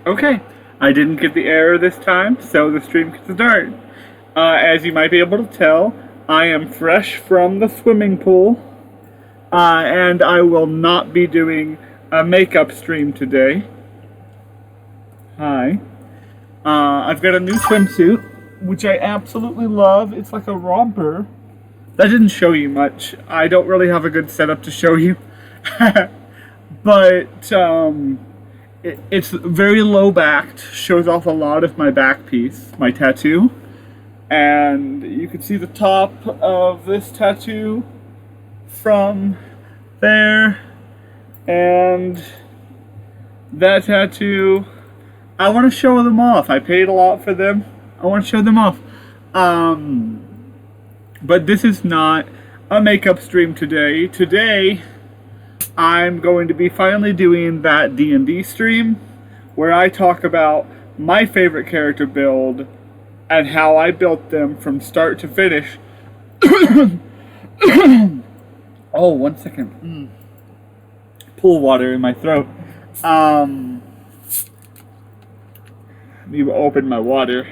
Okay, I didn't get the error this time, so the stream can start. As you might be able to tell, I am fresh from the swimming pool, and I will not be doing a makeup stream today. Hi. I've got a new swimsuit, which I absolutely love. It's like a romper. That didn't show you much. I don't really have a good setup to show you. But it's very low backed, shows off a lot of my back piece, my tattoo. And you can see the top of this tattoo from there. And that tattoo. I want to show them off. I paid a lot for them. I want to show them off. But this is not a makeup stream today. Today, I'm going to be finally doing that D&D stream where I talk about my favorite character build and how I built them from start to finish. Oh, 1 second. Pool water in my throat. Let me open my water.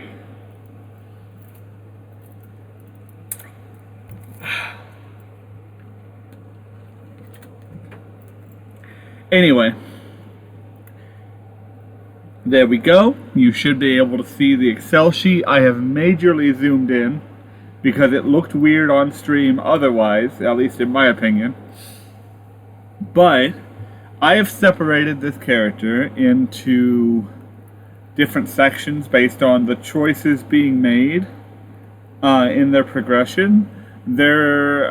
Anyway, there we go. You should be able to see the Excel sheet. I have majorly zoomed in because it looked weird on stream otherwise, at least in my opinion. But I have separated this character into different sections based on the choices being made in their progression. Their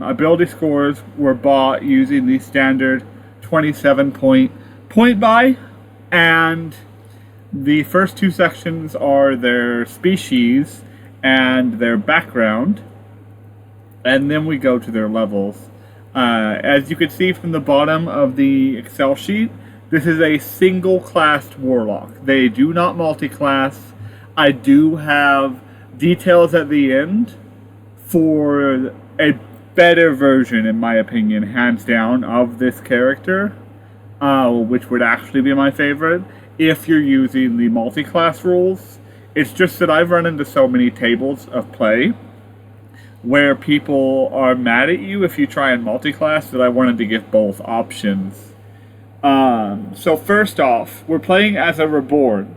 ability scores were bought using the standard 27 point buy, and the first two sections are their species and their background, and then we go to their levels. As you can see from the bottom of the Excel sheet, this is a single classed Warlock. They do not multi-class. I do have details at the end for a better version, in my opinion, hands down, of this character, which would actually be my favorite if you're using the multi-class rules. It's just that I've run into so many tables of play where people are mad at you if you try and multi-class that I wanted to give both options. So first off, we're playing as a Reborn.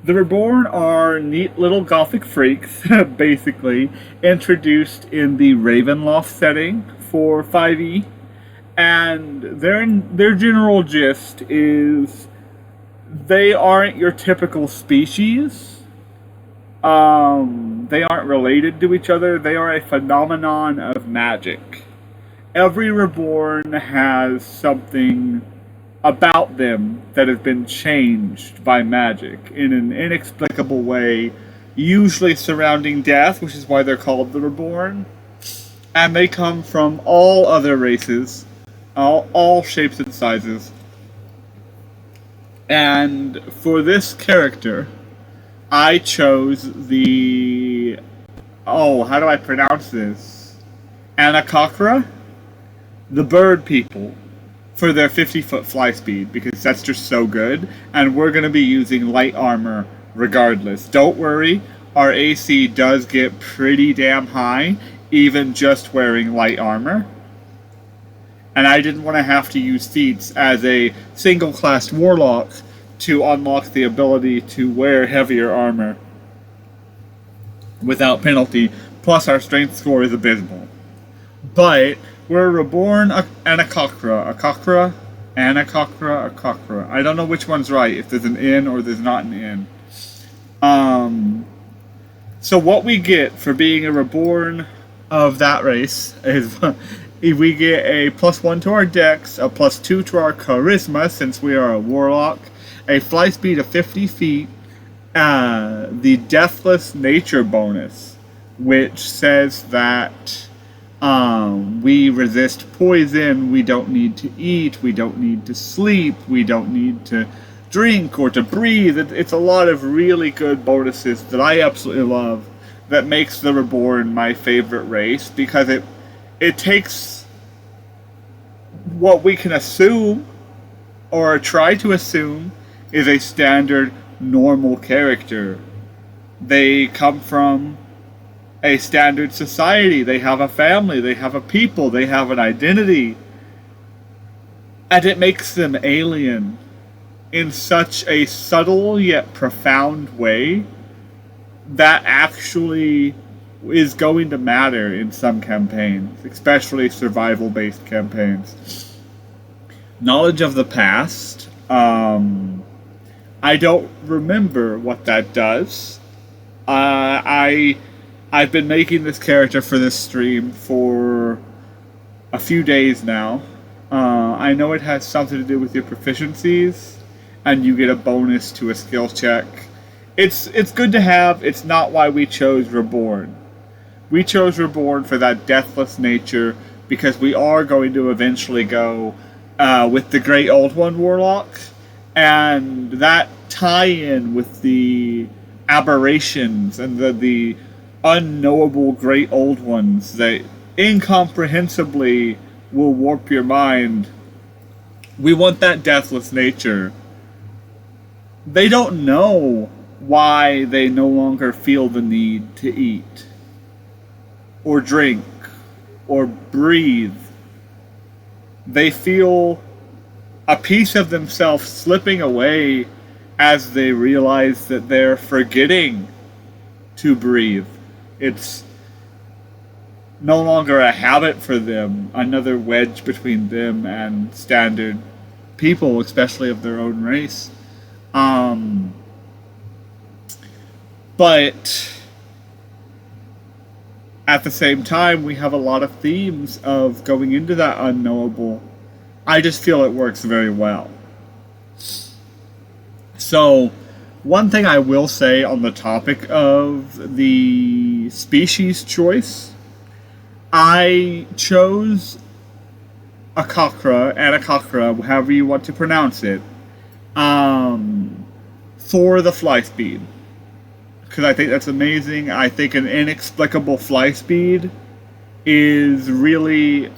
The Reborn are neat little gothic freaks, basically, introduced in the Ravenloft setting for 5e, and their general gist is they aren't your typical species. They aren't related to each other. They are a phenomenon of magic. Every Reborn has something about them that have been changed by magic in an inexplicable way, usually surrounding death, which is why they're called the Reborn. And they come from all other races, all shapes and sizes. And for this character, I chose the... oh, how do I pronounce this? Anacocra? The bird people, for their 50-foot fly speed, because that's just so good, and we're going to be using light armor regardless. Don't worry, our AC does get pretty damn high, even just wearing light armor. And I didn't want to have to use feats as a single-class Warlock to unlock the ability to wear heavier armor without penalty, plus our strength score is abysmal. But we're Reborn Anacocra. Anacocra. I don't know which one's right, if there's an N or there's not an N. So what we get for being a Reborn of that race is we get a +1 to our dex, a +2 to our charisma, since we are a Warlock, a fly speed of 50 feet, the Deathless Nature bonus, which says that we resist poison, we don't need to eat, we don't need to sleep, we don't need to drink or to breathe. It's a lot of really good bonuses that I absolutely love, that makes the Reborn my favorite race, because it takes what we can assume or try to assume, is a standard normal character. They come from a standard society. They have a family. They have a people. They have an identity. And it makes them alien in such a subtle yet profound way that actually is going to matter in some campaigns, especially survival-based campaigns. Knowledge of the past. I don't remember what that does. I've been making this character for this stream for a few days now. I know it has something to do with your proficiencies, and you get a bonus to a skill check. It's good to have. It's not why we chose Reborn. We chose Reborn for that deathless nature because we are going to eventually go with the Great Old One Warlock, and that tie-in with the aberrations and the unknowable Great Old Ones that incomprehensibly will warp your mind. We want that deathless nature. They don't know why they no longer feel the need to eat or drink or breathe. They feel a piece of themselves slipping away as they realize that they're forgetting to breathe. It's no longer a habit for them, another wedge between them and standard people, especially of their own race. But at the same time, we have a lot of themes of going into that unknowable. I just feel it works very well. So, one thing I will say on the topic of the species choice, I chose Anacochra, however you want to pronounce it, for the fly speed. Because I think that's amazing. I think an inexplicable fly speed is really...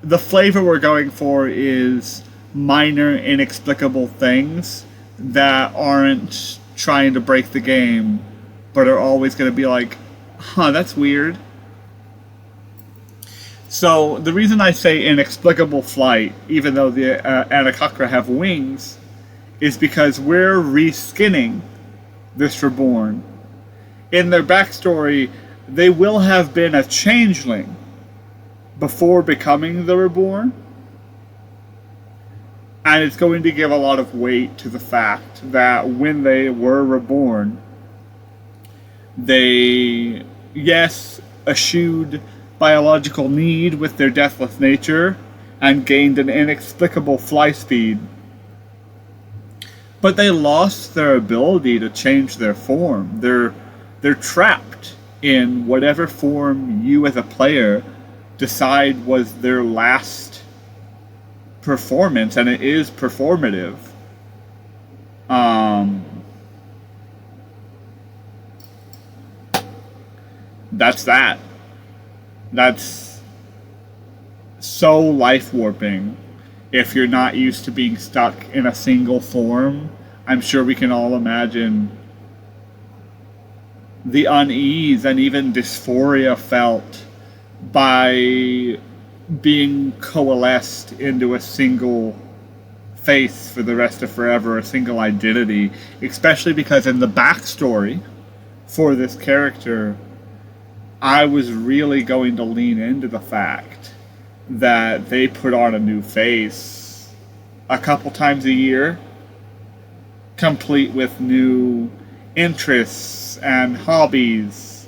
The flavor we're going for is minor, inexplicable things that aren't trying to break the game, but are always going to be like, huh, that's weird. So the reason I say inexplicable flight, even though the Anacochra have wings, is because we're reskinning this Reborn. In their backstory, they will have been a changeling before becoming the Reborn. And it's going to give a lot of weight to the fact that when they were reborn, they, yes, eschewed biological need with their deathless nature and gained an inexplicable fly speed. But they lost their ability to change their form. They're trapped in whatever form you as a player decide was their last performance, and it is performative. That's that. That's so life warping. If you're not used to being stuck in a single form, I'm sure we can all imagine the unease and even dysphoria felt by being coalesced into a single face for the rest of forever, a single identity, especially because in the backstory for this character, I was really going to lean into the fact that they put on a new face a couple times a year, complete with new interests and hobbies.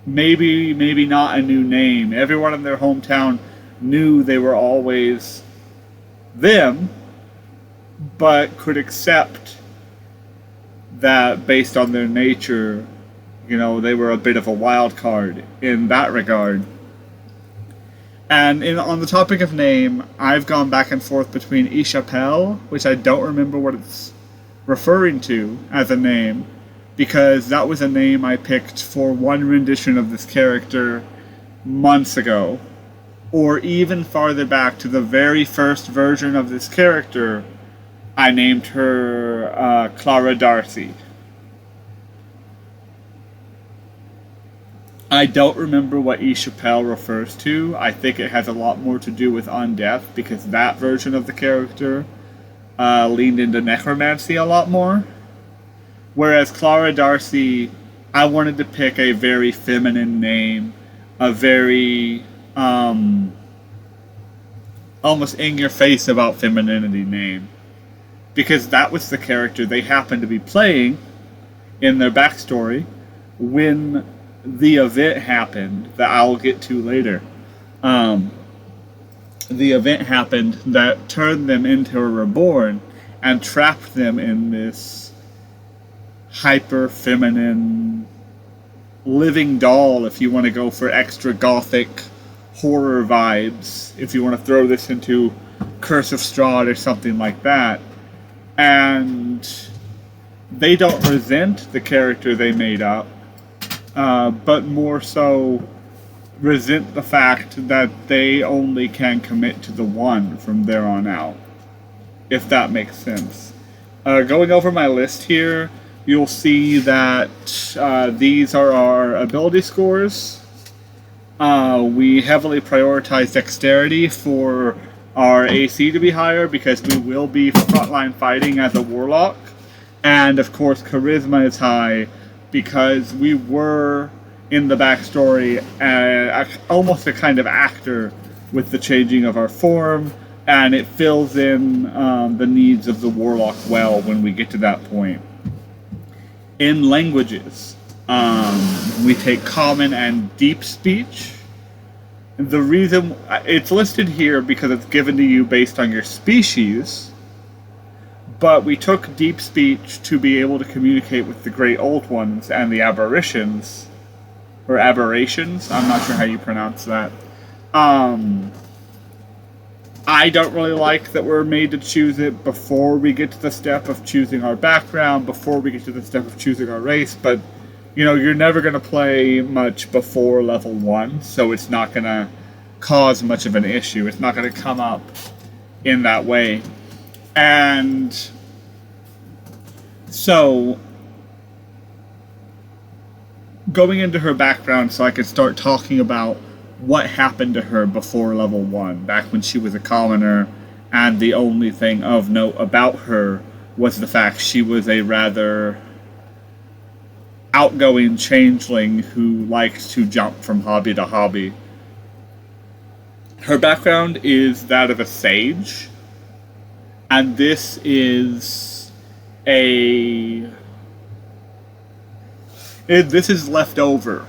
Maybe not a new name. Everyone in their hometown knew they were always them, but could accept that based on their nature, they were a bit of a wild card in that regard. And on the topic of name, I've gone back and forth between Ishapel, which I don't remember what it's referring to as a name, because that was a name I picked for one rendition of this character months ago. or even farther back to the very first version of this character, I named her Clara Darcy. I don't remember what E. Chappelle refers to. I think it has a lot more to do with undeath, because that version of the character leaned into necromancy a lot more. Whereas Clara Darcy, I wanted to pick a very feminine name, a very almost in-your-face about femininity name, because that was the character they happened to be playing in their backstory when the event happened that I'll get to later. The event happened that turned them into a reborn and trapped them in this hyper-feminine living doll, if you want to go for extra gothic horror vibes, if you want to throw this into Curse of Strahd or something like that. And they don't resent the character they made up, but more so resent the fact that they only can commit to the one from there on out, if that makes sense. Going over my list here, you'll see that these are our ability scores. We heavily prioritize dexterity for our AC to be higher, because we will be frontline fighting as a warlock. And of course, charisma is high, because we were, in the backstory, almost a kind of actor with the changing of our form, and it fills in the needs of the warlock well when we get to that point. In languages, we take common and deep speech. The reason it's listed here because it's given to you based on your species, but we took deep speech to be able to communicate with the Great Old Ones and the Aberrations, or Aberrations, I'm not sure how you pronounce that. I don't really like that we're made to choose it before we get to the step of choosing our background, before we get to the step of choosing our race, but you know, you're never going to play much before level 1, so it's not going to cause much of an issue. It's not going to come up in that way. And so, going into her background so I could start talking about what happened to her before level 1, back when she was a commoner, and the only thing of note about her was the fact she was a rather outgoing changeling who likes to jump from hobby to hobby. Her background is that of a sage, and this is left over.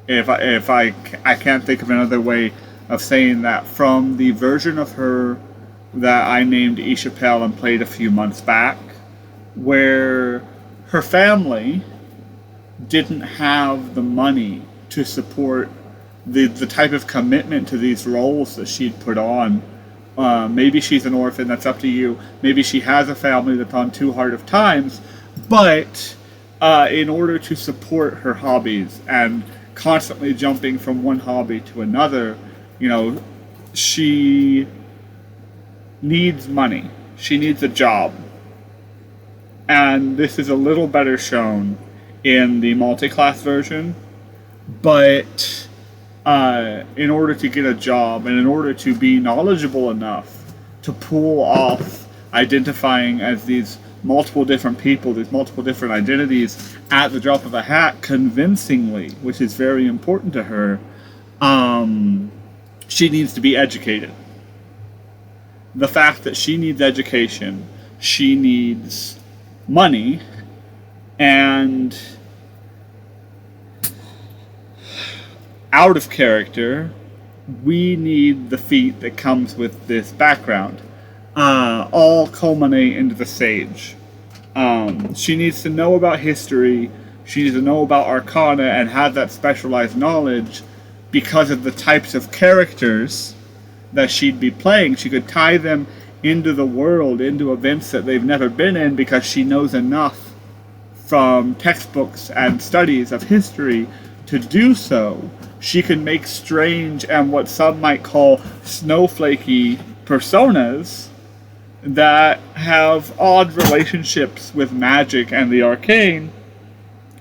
If I can't think of another way of saying that, from the version of her that I named E. Chappelle and played a few months back, where her family didn't have the money to support the type of commitment to these roles that she'd put on. Maybe she's an orphan, that's up to you. Maybe she has a family that's on too hard of times, but in order to support her hobbies and constantly jumping from one hobby to another, you know, she needs money. She needs a job. And this is a little better shown in the multi-class version, but in order to get a job and in order to be knowledgeable enough to pull off identifying as these multiple different people, these multiple different identities at the drop of a hat convincingly, which is very important to her, she needs to be educated. The fact that she needs education, she needs money, and out of character, we need the feat that comes with this background. All culminate into the sage. She needs to know about history, she needs to know about arcana and have that specialized knowledge because of the types of characters that she'd be playing. She could tie them into the world, into events that they've never been in, because she knows enough from textbooks and studies of history to do so. she can make strange and what some might call snowflakey personas that have odd relationships with magic and the arcane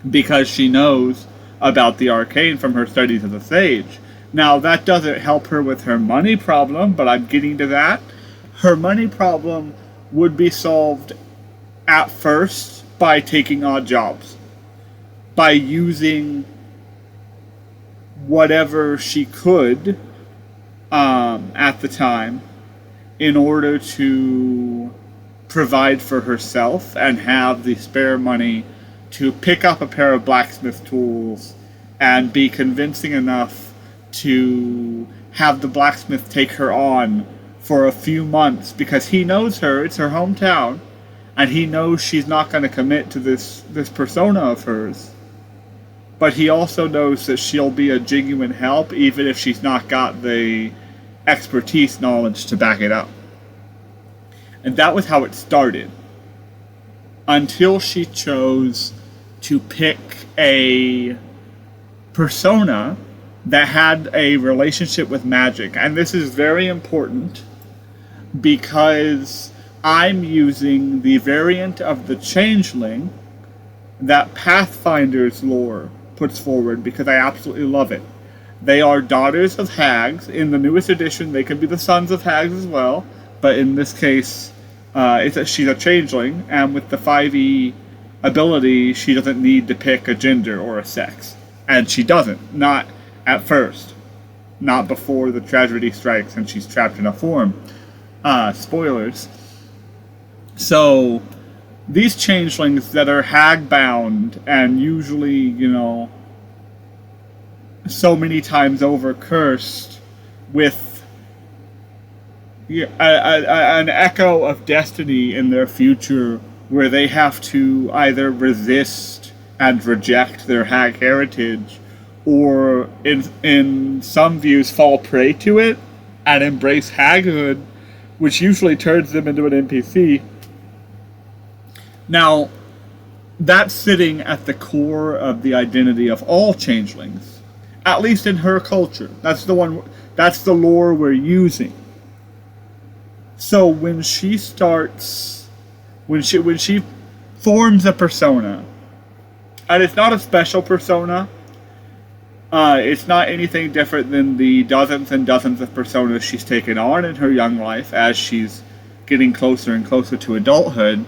because she knows about the arcane from her studies as a sage. Now, that doesn't help her with her money problem, but I'm getting to that. Her money problem would be solved at first by taking odd jobs, by using whatever she could at the time in order to provide for herself and have the spare money to pick up a pair of blacksmith tools and be convincing enough to have the blacksmith take her on for a few months, because he knows her, it's her hometown, and he knows she's not going to commit to this persona of hers. But he also knows that she'll be a genuine help even if she's not got the expertise knowledge to back it up. And that was how it started. Until she chose to pick a persona that had a relationship with magic. And this is very important because I'm using the variant of the Changeling that Pathfinder's lore puts forward because I absolutely love it. They are daughters of hags. In the newest edition, they can be the sons of hags as well. But in this case, she's a changeling, and with the 5e ability, she doesn't need to pick a gender or a sex. And she doesn't. Not at first. Not before the tragedy strikes and she's trapped in a form. Spoilers. So, these changelings that are hag-bound and usually, so many times over cursed with an echo of destiny in their future where they have to either resist and reject their hag heritage or in some views fall prey to it and embrace haghood, which usually turns them into an NPC. Now, that's sitting at the core of the identity of all changelings, at least in her culture. That's the lore we're using. So when she forms a persona, and it's not a special persona, it's not anything different than the dozens and dozens of personas she's taken on in her young life as she's getting closer and closer to adulthood.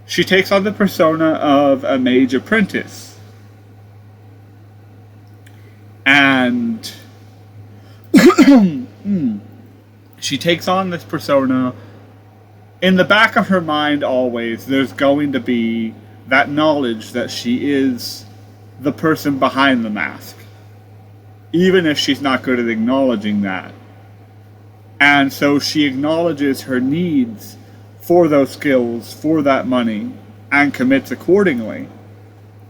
She takes on the persona of a mage apprentice. And she takes on this persona. In the back of her mind always, there's going to be that knowledge that she is the person behind the mask. Even if she's not good at acknowledging that. And so she acknowledges her needs for those skills, for that money, and commits accordingly.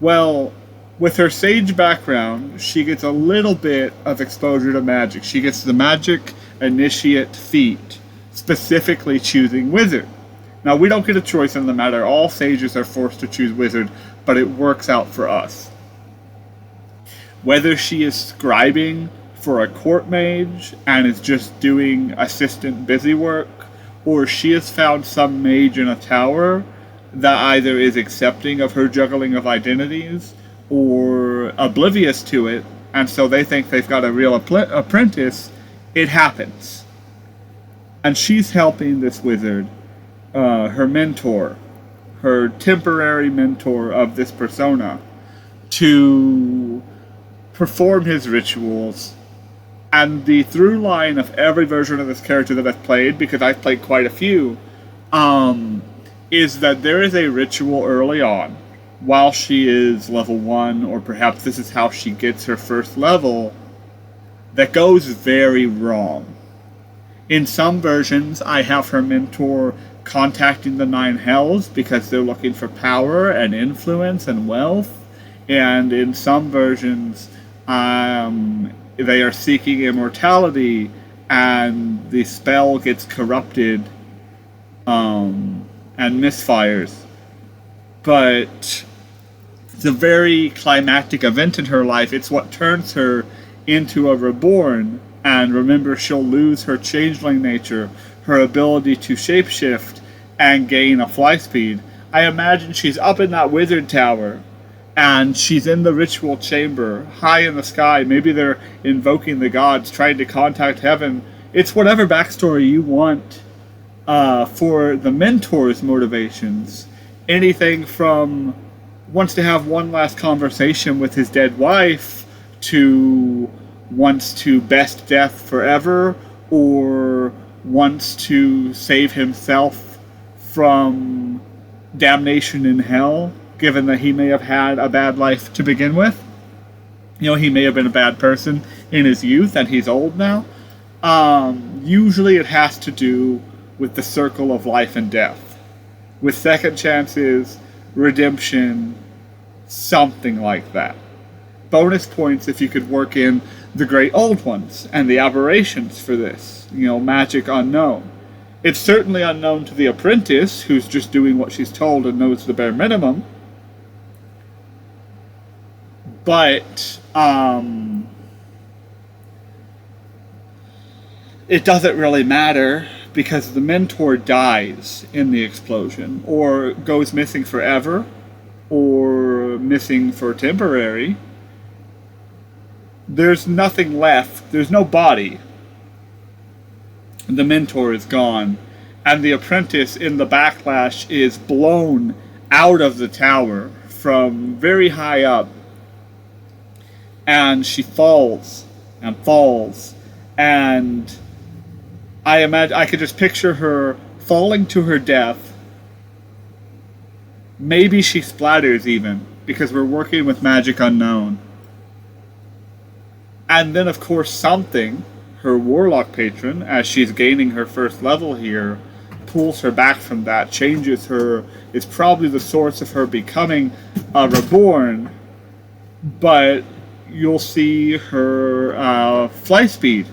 Well, with her sage background, she gets a little bit of exposure to magic. She gets the magic initiate feat, specifically choosing wizard. Now, we don't get a choice in the matter. All sages are forced to choose wizard, but it works out for us. Whether she is scribing for a court mage and is just doing assistant busy work, or she has found some mage in a tower that either is accepting of her juggling of identities or oblivious to it, and so they think they've got a real apprentice, it happens. And she's helping this wizard, her mentor, her temporary mentor of this persona, to perform his rituals. And the through line of every version of this character that I've played, because I've played quite a few, is that there is a ritual early on, while she is level 1, or perhaps this is how she gets her first level, that goes very wrong. In some versions, I have her mentor contacting the 9 hells because they're looking for power and influence and wealth, and in some versions, they are seeking immortality, and the spell gets corrupted and misfires. But it's a very climactic event in her life. It's what turns her into a reborn, and remember, she'll lose her changeling nature, her ability to shapeshift, and gain a fly speed. I imagine she's up in that wizard tower, and she's in the ritual chamber, high in the sky. Maybe they're invoking the gods, trying to contact heaven. It's whatever backstory you want for the mentor's motivations. Anything from wants to have one last conversation with his dead wife, to wants to best death forever, or wants to save himself from damnation in hell, given that he may have had a bad life to begin with. You know, he may have been a bad person in his youth and he's old now. Usually it has to do with the circle of life and death. With second chances, redemption, something like that. Bonus points if you could work in the Great Old Ones and the aberrations for this. You know, magic unknown. It's certainly unknown to the apprentice, who's just doing what she's told and knows the bare minimum. But, it doesn't really matter, because the mentor dies in the explosion, or goes missing forever, or missing for temporary. There's nothing left. There's no body. The mentor is gone, and the apprentice in the backlash is blown out of the tower from very high up, and she falls and falls, and I could just picture her falling to her death. Maybe she splatters even, because we're working with magic unknown. And then, of course, something, her Warlock patron, as she's gaining her first level here, pulls her back from that, changes her, is probably the source of her becoming a reborn. But you'll see her fly speed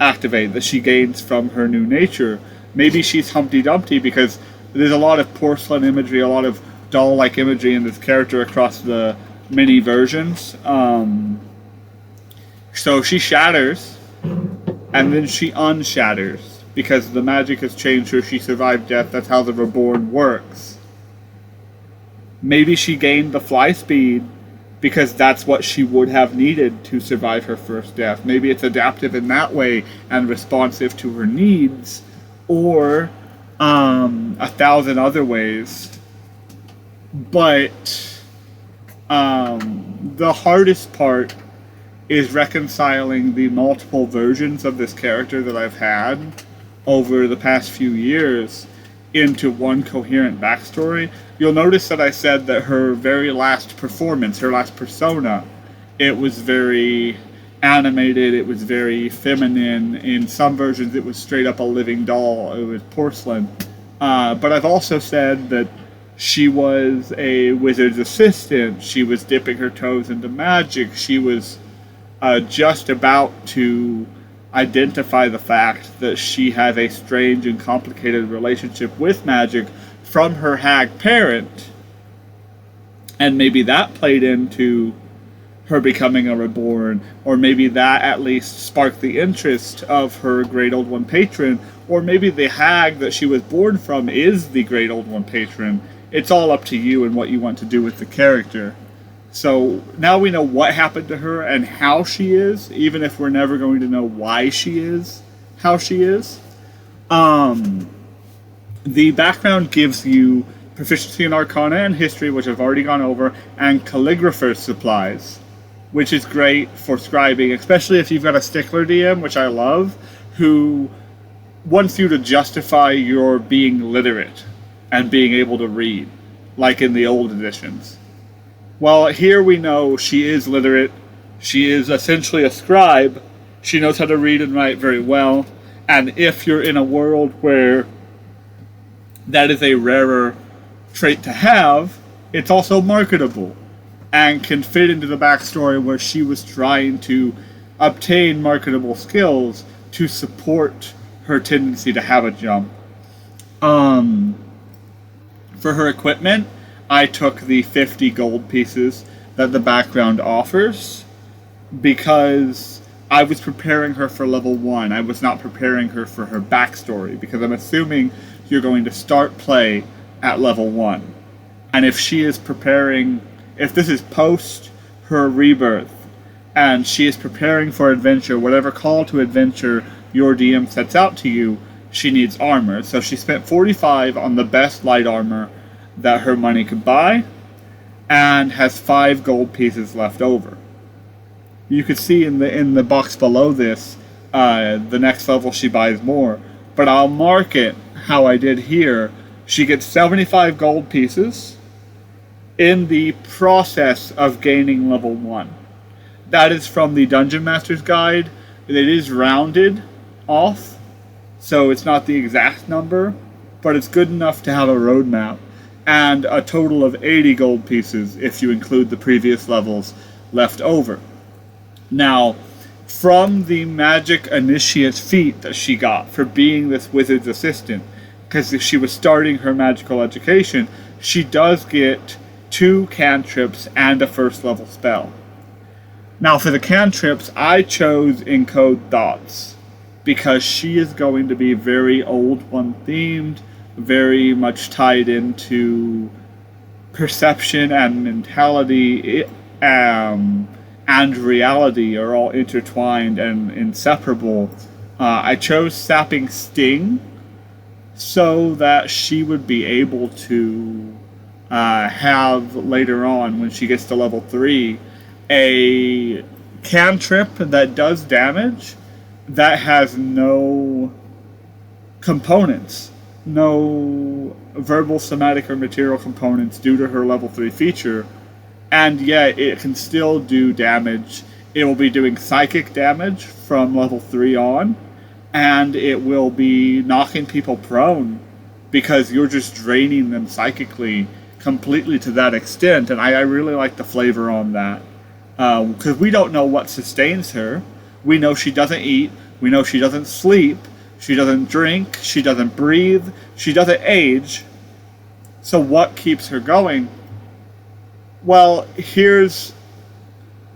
activate that she gains from her new nature. Maybe she's Humpty Dumpty, because there's a lot of porcelain imagery, a lot of doll-like imagery in this character across the many versions. So she shatters, and then she unshatters, because the magic has changed her. She survived death. That's how the reborn works. Maybe she gained the fly speed because that's what she would have needed to survive her first death. Maybe it's adaptive in that way and responsive to her needs, or 1,000 other ways. But the hardest part is reconciling the multiple versions of this character that I've had over the past few years into one coherent backstory. You'll notice that I said that her very last performance, her last persona, it was very animated, it was very feminine. In some versions it was straight up a living doll, it was porcelain. But I've also said that she was a wizard's assistant, she was dipping her toes into magic, she was just about to identify the fact that she has a strange and complicated relationship with magic from her hag parent, and maybe that played into her becoming a reborn, or maybe that at least sparked the interest of her Great Old One patron, or maybe the hag that she was born from is the Great Old One patron. It's all up to you and what you want to do with the character. So now we know what happened to her and how she is, even if we're never going to know why she is how she is. The background gives you proficiency in Arcana and History, which I've already gone over, and Calligrapher's Supplies, which is great for scribing, especially if you've got a stickler DM, which I love, who wants you to justify your being literate and being able to read, like in the old editions. Well, here we know she is literate. She is essentially a scribe. She knows how to read and write very well. And if you're in a world where that is a rarer trait to have, it's also marketable and can fit into the backstory where she was trying to obtain marketable skills to support her tendency to have a jump. For her equipment, I took the 50 gold pieces that the background offers, because I was preparing her for level 1. I was not preparing her for her backstory, because I'm assuming you're going to start play at level 1. And if she is preparing, if this is post her rebirth, and she is preparing for adventure, whatever call to adventure your DM sets out to you, she needs armor. So she spent 45 on the best light armor that her money could buy, and has 5 gold pieces left over. You could see in the box below this, the next level she buys more. But I'll mark it how I did here. She gets 75 gold pieces in the process of gaining level 1. That is from the Dungeon Master's Guide. It is rounded off, so it's not the exact number, but it's good enough to have a roadmap. And a total of 80 gold pieces if you include the previous levels left over. Now, from the magic initiate feat that she got for being this wizard's assistant, because she was starting her magical education, she does get 2 cantrips and a first level spell. Now for the cantrips, I chose Encode Thoughts, because she is going to be very Old One themed, very much tied into perception and mentality, and reality are all intertwined and inseparable. I chose Sapping Sting so that she would be able to have later on, when she gets to level 3, a cantrip that does damage that has no components, no verbal, somatic, or material components due to her level 3 feature, and yet it can still do damage. It will be doing psychic damage from level 3 on, and it will be knocking people prone because you're just draining them psychically completely to that extent, and I really like the flavor on that. Because we don't know what sustains her. We know she doesn't eat, we know she doesn't sleep, she doesn't drink, she doesn't breathe, she doesn't age. So what keeps her going? Well, here's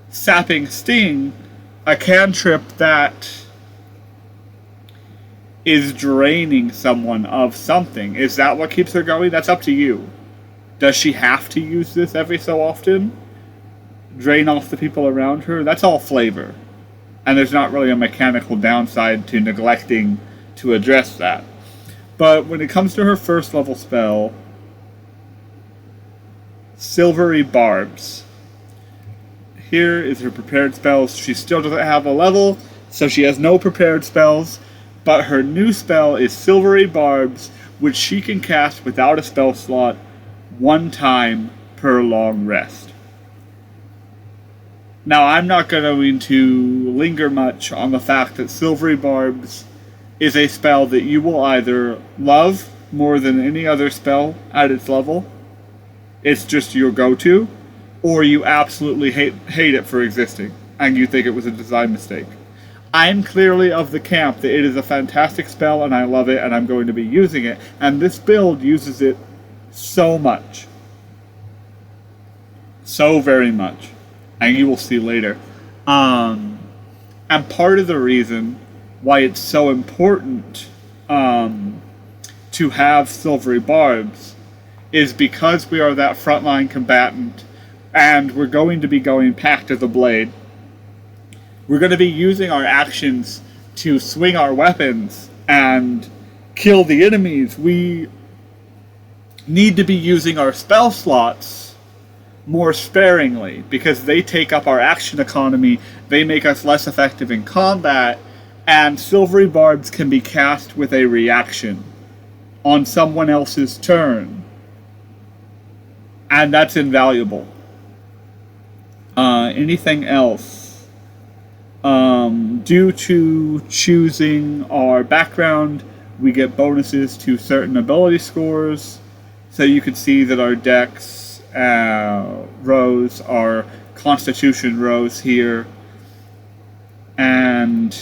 Sapping Sting, a cantrip that is draining someone of something. Is that what keeps her going? That's up to you. Does she have to use this every so often? Drain off the people around her? That's all flavor. And there's not really a mechanical downside to neglecting to address that. But when it comes to her first level spell, Silvery Barbs. Here is her prepared spells. She still doesn't have a level, so she has no prepared spells, but her new spell is Silvery Barbs, which she can cast without a spell slot 1 time per long rest. Now, I'm not going to linger much on the fact that Silvery Barbs is a spell that you will either love more than any other spell at its level, it's just your go-to, or you absolutely hate it for existing, and you think it was a design mistake. I'm clearly of the camp that it is a fantastic spell, and I love it, and I'm going to be using it, and this build uses it so much. So very much. And you will see later. And part of the reason why it's so important to have Silvery Barbs is because we are that frontline combatant, and we're going to be going Pact of the Blade. We're going to be using our actions to swing our weapons and kill the enemies. We need to be using our spell slots more sparingly, because they take up our action economy, they make us less effective in combat, and Silvery Barbs can be cast with a reaction on someone else's turn. And that's invaluable. Anything else? Due to choosing our background, we get bonuses to certain ability scores. So you can see that our dex rows are Constitution rows here. And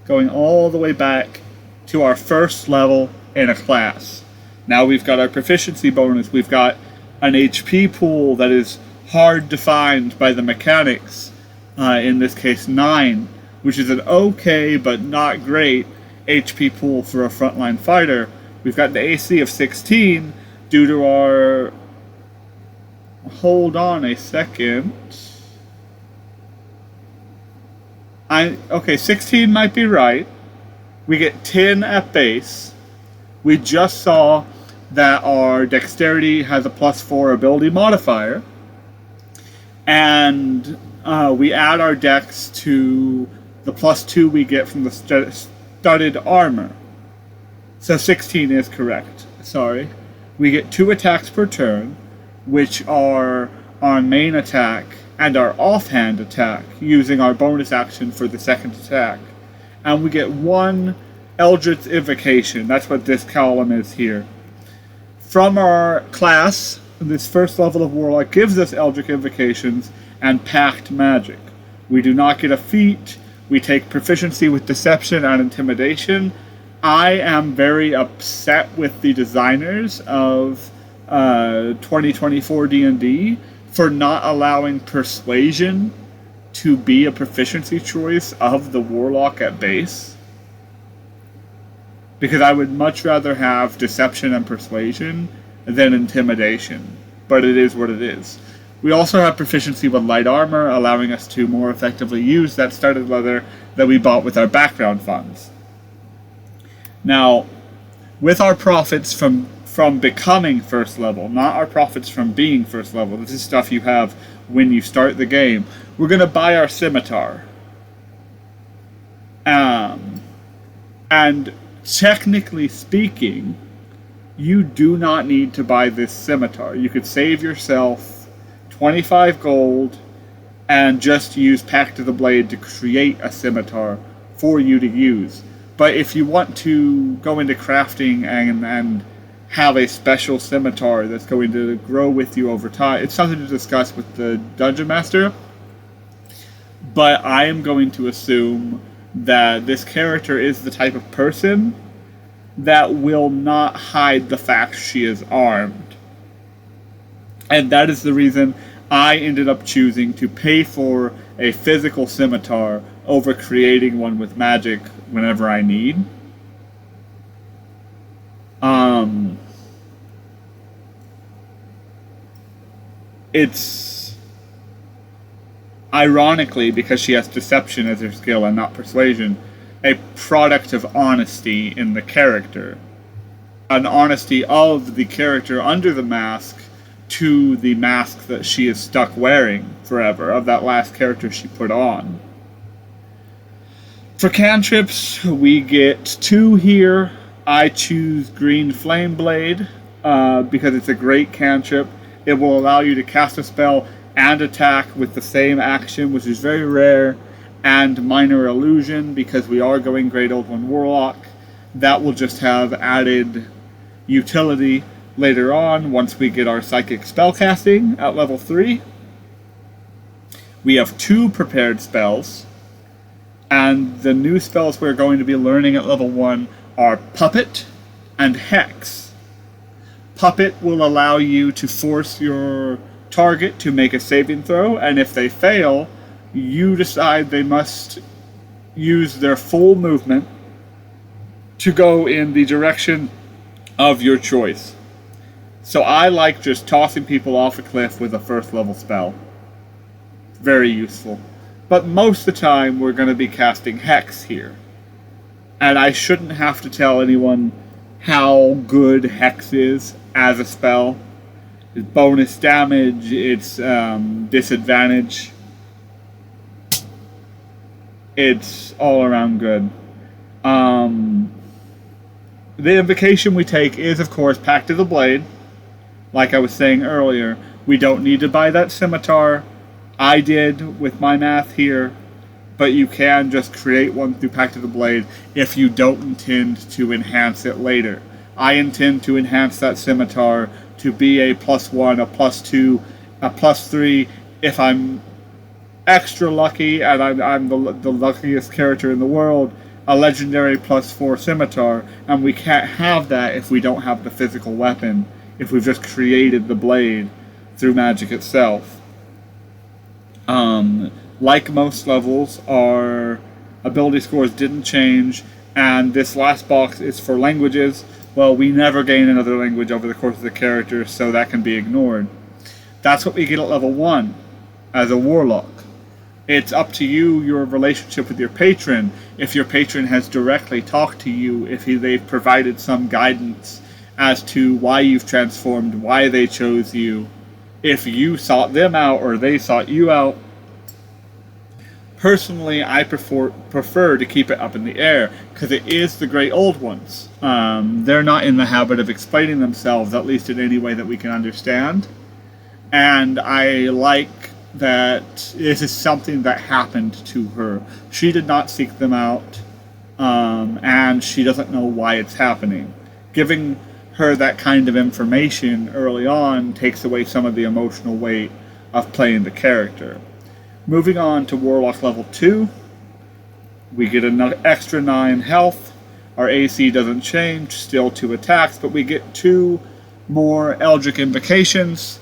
going all the way back to our first level in a class. Now we've got our proficiency bonus. We've got an HP pool that is hard defined by the mechanics. In this case, 9. which is an okay but not great HP pool for a frontline fighter. We've got the AC of 16 due to our... Hold on a second. Okay, 16 might be right. We get 10 at base. We just saw that our dexterity has a +4 ability modifier. And we add our dex to the +2 we get from the studded armor. So 16 is correct. Sorry. We get 2 attacks per turn, which are our main attack and our offhand attack, using our bonus action for the second attack. And we get 1 Eldritch Invocation. That's what this column is here. From our class, this first level of Warlock gives us Eldritch Invocations and Pact Magic. We do not get a feat. We take proficiency with Deception and Intimidation. I am very upset with the designers of 2024 D&D for not allowing Persuasion to be a proficiency choice of the Warlock at base. Because I would much rather have Deception and Persuasion than Intimidation. But it is what it is. We also have proficiency with Light Armor, allowing us to more effectively use that studded leather that we bought with our background funds. Now, with our profits from becoming first level, not our profits from being first level, this is stuff you have when you start the game, we're going to buy our scimitar. And technically speaking, you do not need to buy this scimitar. You could save yourself 25 gold and just use Pact of the Blade to create a scimitar for you to use. But if you want to go into crafting and have a special scimitar that's going to grow with you over time, it's something to discuss with the Dungeon Master. But I am going to assume that this character is the type of person that will not hide the fact she is armed. And that is the reason I ended up choosing to pay for a physical scimitar over creating one with magic whenever I need. It's ironically, because she has deception as her skill and not persuasion, a product of honesty in the character. An honesty of the character under the mask to the mask that she is stuck wearing forever, of that last character she put on. For cantrips, we get 2 here. I choose Green Flame Blade because it's a great cantrip. It will allow you to cast a spell and attack with the same action, which is very rare, and Minor Illusion, because we are going Great Old One Warlock. That will just have added utility later on once we get our Psychic Spellcasting at level 3. We have 2 prepared spells, and the new spells we're going to be learning at level 1 are Puppet and Hex. Puppet will allow you to force your target to make a saving throw, and if they fail, you decide they must use their full movement to go in the direction of your choice. So I like just tossing people off a cliff with a first level spell. Very useful. But most of the time we're going to be casting Hex here. And I shouldn't have to tell anyone how good Hex is as a spell. It's bonus damage, it's disadvantage. It's all around good. The invocation we take is, of course, Pact of the Blade. Like I was saying earlier, we don't need to buy that scimitar. I did with my math here, but you can just create one through Pact of the Blade if you don't intend to enhance it later. I intend to enhance that scimitar to be a +1, a +2, a +3 if I'm extra lucky and I'm the luckiest character in the world, a legendary +4 scimitar, and we can't have that if we don't have the physical weapon, if we've just created the blade through magic itself. Like most levels, our ability scores didn't change, and this last box is for languages. Well, we never gain another language over the course of the character, so that can be ignored. That's what we get at level 1 as a Warlock. It's up to you, your relationship with your patron, if your patron has directly talked to you, if they've provided some guidance as to why you've transformed, why they chose you, if you sought them out or they sought you out. Personally, I prefer to keep it up in the air, because it is the Great Old Ones. They're not in the habit of explaining themselves, at least in any way that we can understand. And I like that this is something that happened to her. She did not seek them out, and she doesn't know why it's happening. Giving her that kind of information early on takes away some of the emotional weight of playing the character. Moving on to Warlock level 2, we get an extra 9 health. Our AC doesn't change, still 2 attacks, but we get 2 more Eldritch Invocations.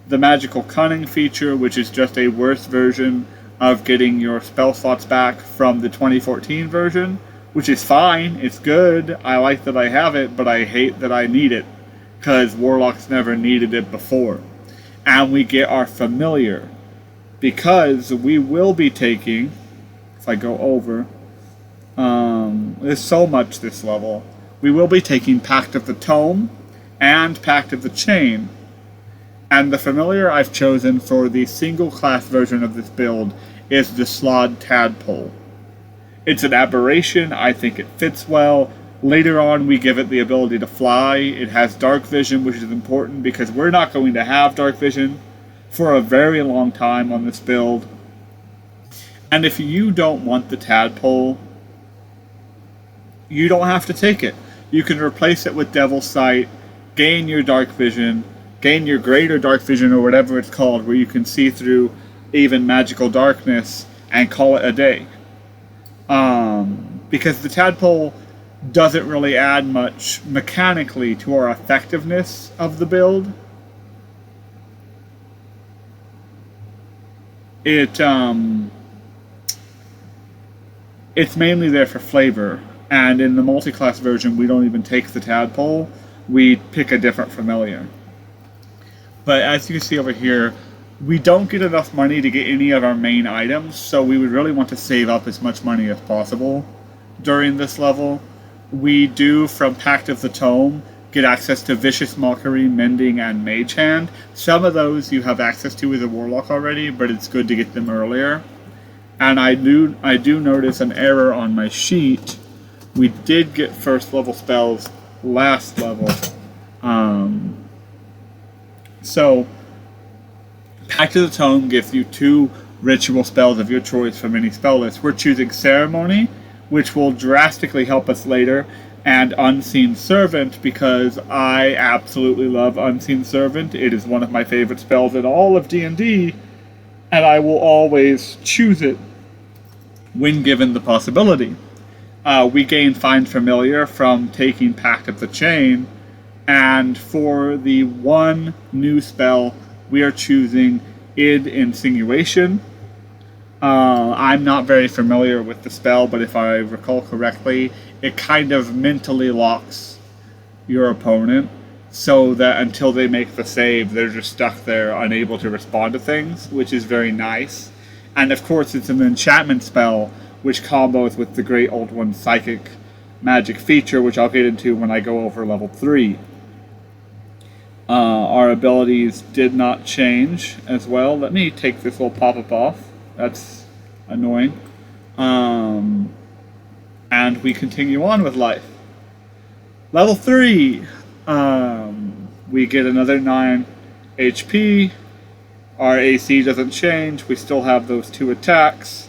The Magical Cunning feature, which is just a worse version of getting your spell slots back from the 2014 version, which is fine, it's good, I like that I have it, but I hate that I need it, because Warlocks never needed it before. And we get our Familiar, because we will be taking, if I go over, there's so much this level, we will be taking Pact of the Tome and Pact of the Chain. And the Familiar I've chosen for the single class version of this build is the Slod Tadpole. It's an aberration, I think it fits well. Later on we give it the ability to fly. It has dark vision, which is important because we're not going to have dark vision for a very long time on this build. And if you don't want the Tadpole, you don't have to take it. You can replace it with Devil's Sight, gain your dark vision, gain your greater dark vision or whatever it's called, where you can see through even magical darkness, and call it a day. Because the Tadpole doesn't really add much mechanically to our effectiveness of the build. It's mainly there for flavor, and in the multi-class version we don't even take the Tadpole, we pick a different Familiar. But as you can see over here, we don't get enough money to get any of our main items, so we would really want to save up as much money as possible during this level. We do, from Pact of the Tome, get access to Vicious Mockery, Mending, and Mage Hand. Some of those you have access to as a Warlock already, but it's good to get them earlier. And I do notice an error on my sheet. We did get first level spells last level. So, Pact of the Tome gives you 2 ritual spells of your choice from any spell list. We're choosing Ceremony, which will drastically help us later, and Unseen Servant, because I absolutely love Unseen Servant. It is one of my favorite spells in all of D&D, and I will always choose it when given the possibility. We gain Find Familiar from taking Pact of the Chain, and for the 1 new spell, we are choosing Id Insinuation. I'm not very familiar with the spell, but if I recall correctly, it kind of mentally locks your opponent so that until they make the save, they're just stuck there, unable to respond to things, which is very nice. And of course, it's an enchantment spell, which combos with the Great Old One's Psychic Magic feature, which I'll get into when I go over level 3. Our abilities did not change as well. Let me take this little pop-up off. That's annoying. And we continue on with life. Level 3. We get another 9 HP. Our AC doesn't change. We still have those 2 attacks.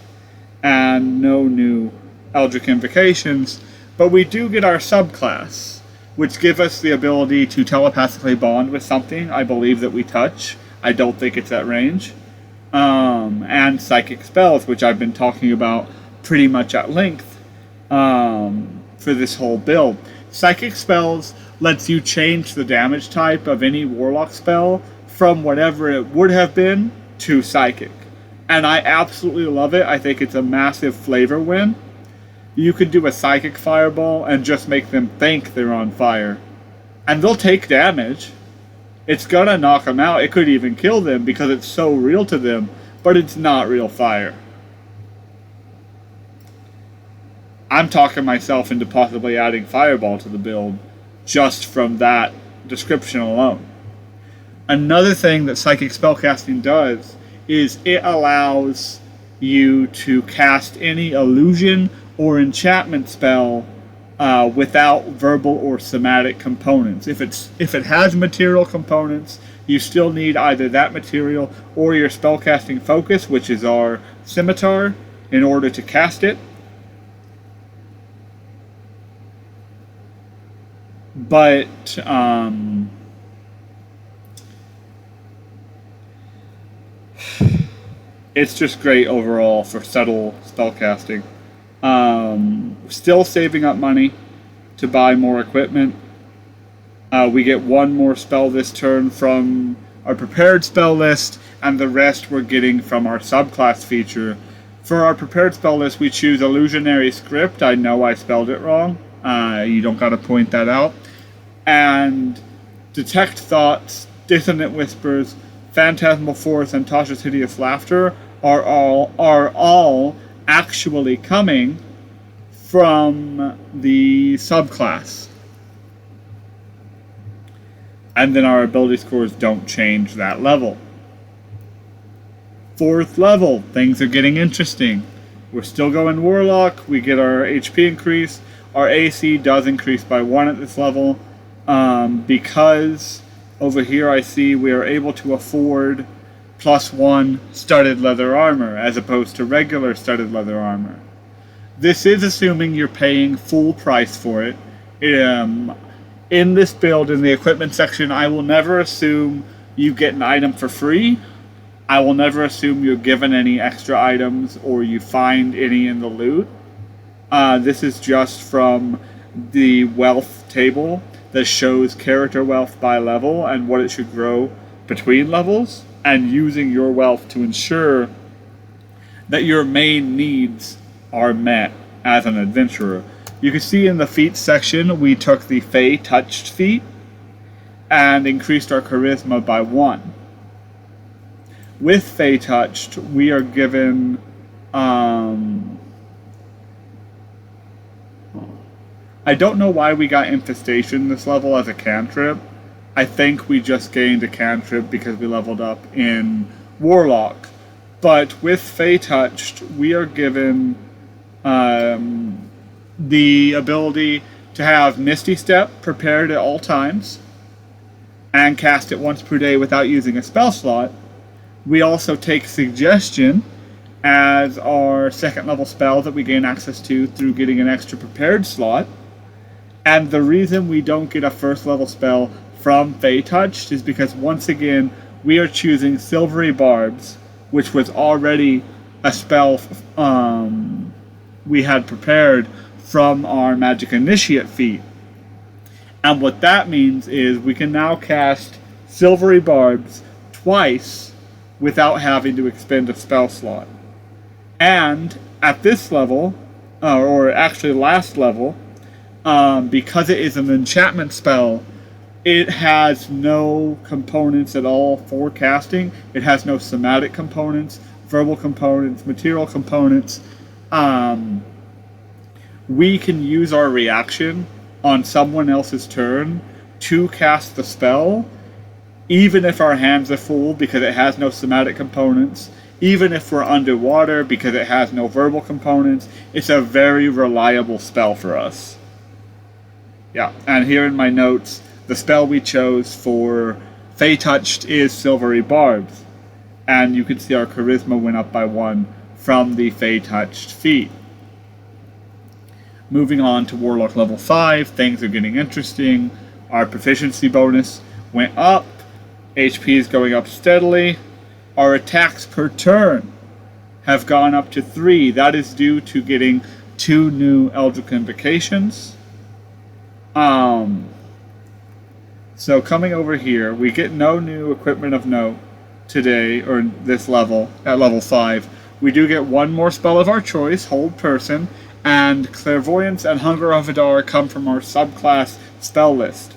And no new Eldritch Invocations. But we do get our subclass, which give us the ability to telepathically bond with something, I believe, that we touch. I don't think it's at range. And psychic spells, which I've been talking about pretty much at length for this whole build. Psychic spells lets you change the damage type of any Warlock spell from whatever it would have been to psychic. And I absolutely love it. I think it's a massive flavor win. you could do a Psychic Fireball and just make them think they're on fire. And they'll take damage. It's gonna knock them out. It could even kill them because it's so real to them, but it's not real fire. I'm talking myself into possibly adding Fireball to the build just from that description alone. Another thing that Psychic Spellcasting does is it allows you to cast any illusion or enchantment spell without verbal or somatic components. If it has material components, you still need either that material or your spellcasting focus, which is our scimitar, in order to cast it. But it's just great overall for subtle spellcasting. Still saving up money to buy more equipment. We get one more spell this turn from our prepared spell list, and the rest we're getting from our subclass feature. For our prepared spell list, we choose Illusionary Script. I know I spelled it wrong. You don't gotta point that out. And Detect Thoughts, Dissonant Whispers, Phantasmal Force, and Tasha's Hideous Laughter are all actually coming from the subclass. And then our ability scores don't change that level. 4th level, things are getting interesting. We're still going Warlock, we get our HP increase. Our AC does increase by 1 at this level. Because over here I see we are able to afford +1 studded leather armor as opposed to regular studded leather armor. This is assuming you're paying full price for it. In this build, in the equipment section, I will never assume you get an item for free. I will never assume you're given any extra items or you find any in the loot. This is just from the wealth table that shows character wealth by level and what it should grow between levels, and using your wealth to ensure that your main needs are met as an adventurer. You can see in the feats section we took the Fey Touched feat and increased our charisma by 1. With Fey Touched, we are given I don't know why we got Infestation this level as a cantrip. I think we just gained a cantrip because we leveled up in Warlock. But with Fey Touched, we are given the ability to have Misty Step prepared at all times and cast it once per day without using a spell slot. We also take Suggestion as our 2nd level spell that we gain access to through getting an extra prepared slot. And the reason we don't get a 1st level spell from Fey Touched is because, once again, we are choosing Silvery Barbs, which was already a spell we had prepared from our Magic Initiate feat. And what that means is we can now cast Silvery Barbs twice without having to expend a spell slot. And at this level, or actually last level, because it is an enchantment spell, it has no components at all for casting. It has no somatic components, verbal components, material components. We can use our reaction on someone else's turn to cast the spell, even if our hands are full because it has no somatic components, even if we're underwater because it has no verbal components. It's a very reliable spell for us. Yeah, and here in my notes, the spell we chose for Fey Touched is Silvery Barbs. And you can see our charisma went up by 1 from the Fey Touched feat. Moving on to Warlock level 5, things are getting interesting. Our proficiency bonus went up. HP is going up steadily. Our attacks per turn have gone up to 3. That is due to getting 2 new Eldritch Invocations. So coming over here, we get no new equipment of note today, or this level, at level 5. We do get 1 more spell of our choice, Hold Person, and Clairvoyance and Hunger of Vidar come from our subclass spell list.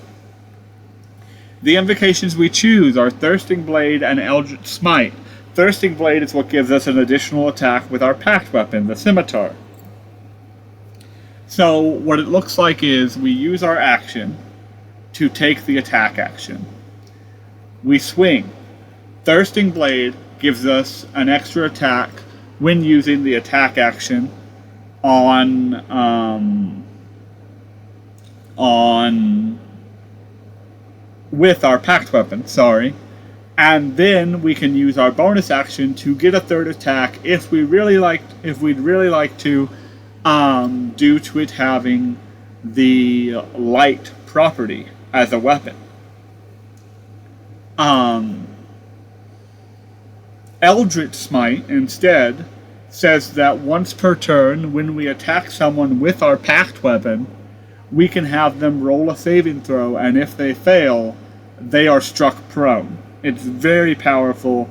The invocations we choose are Thirsting Blade and Eldritch Smite. Thirsting Blade is what gives us an additional attack with our pact weapon, the Scimitar. So what it looks like is we use our action to take the attack action. We swing. Thirsting Blade gives us an extra attack when using the attack action with our pact weapon, and then we can use our bonus action to get a third attack if we'd really like to, due to it having the light property as a weapon. Eldritch Smite instead says that once per turn, when we attack someone with our pact weapon, we can have them roll a saving throw, and if they fail, they are struck prone. It's very powerful,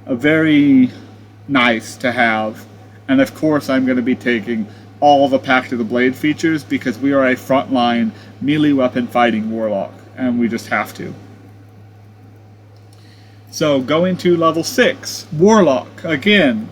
very nice to have, and of course I'm going to be taking all the Pact of the Blade features because we are a frontline melee weapon fighting Warlock, and we just have to. So going to level 6, Warlock, again.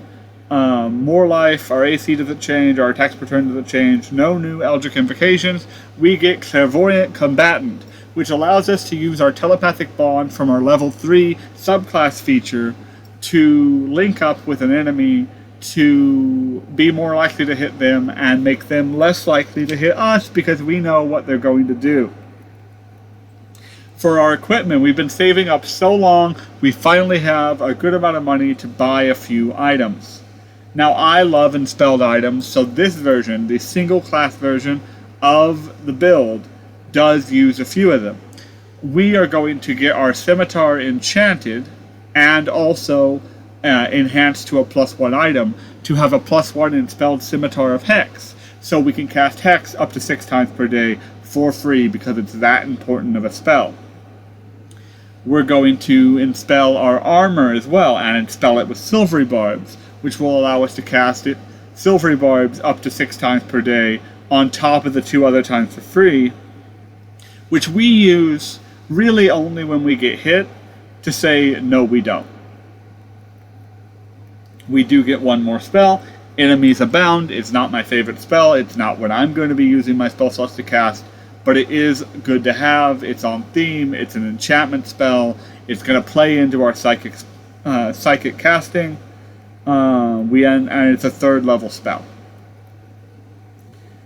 More life, our AC doesn't change, our attacks per turn doesn't change, no new Eldritch Invocations. We get Clairvoyant Combatant, which allows us to use our Telepathic Bond from our level 3 subclass feature to link up with an enemy to be more likely to hit them and make them less likely to hit us because we know what they're going to do. For our equipment, we've been saving up so long, we finally have a good amount of money to buy a few items. Now, I love enspelled items, so this version, the single class version of the build, does use a few of them. We are going to get our Scimitar enchanted and also enhanced to a +1 item to have a +1 enspelled Scimitar of Hex. So we can cast Hex up to 6 times per day for free because it's that important of a spell. We're going to enspell our armor as well and enspell it with Silvery Barbs, which will allow us to cast it Silvery Barbs up to 6 times per day on top of the 2 other times for free, which we use really only when we get hit to say, no, we don't. We do get one more spell, Enemies Abound. It's not my favorite spell. It's not what I'm going to be using my spell slots to cast, but it is good to have. It's on theme. It's an enchantment spell. It's going to play into our psychic casting. And it's a 3rd level spell.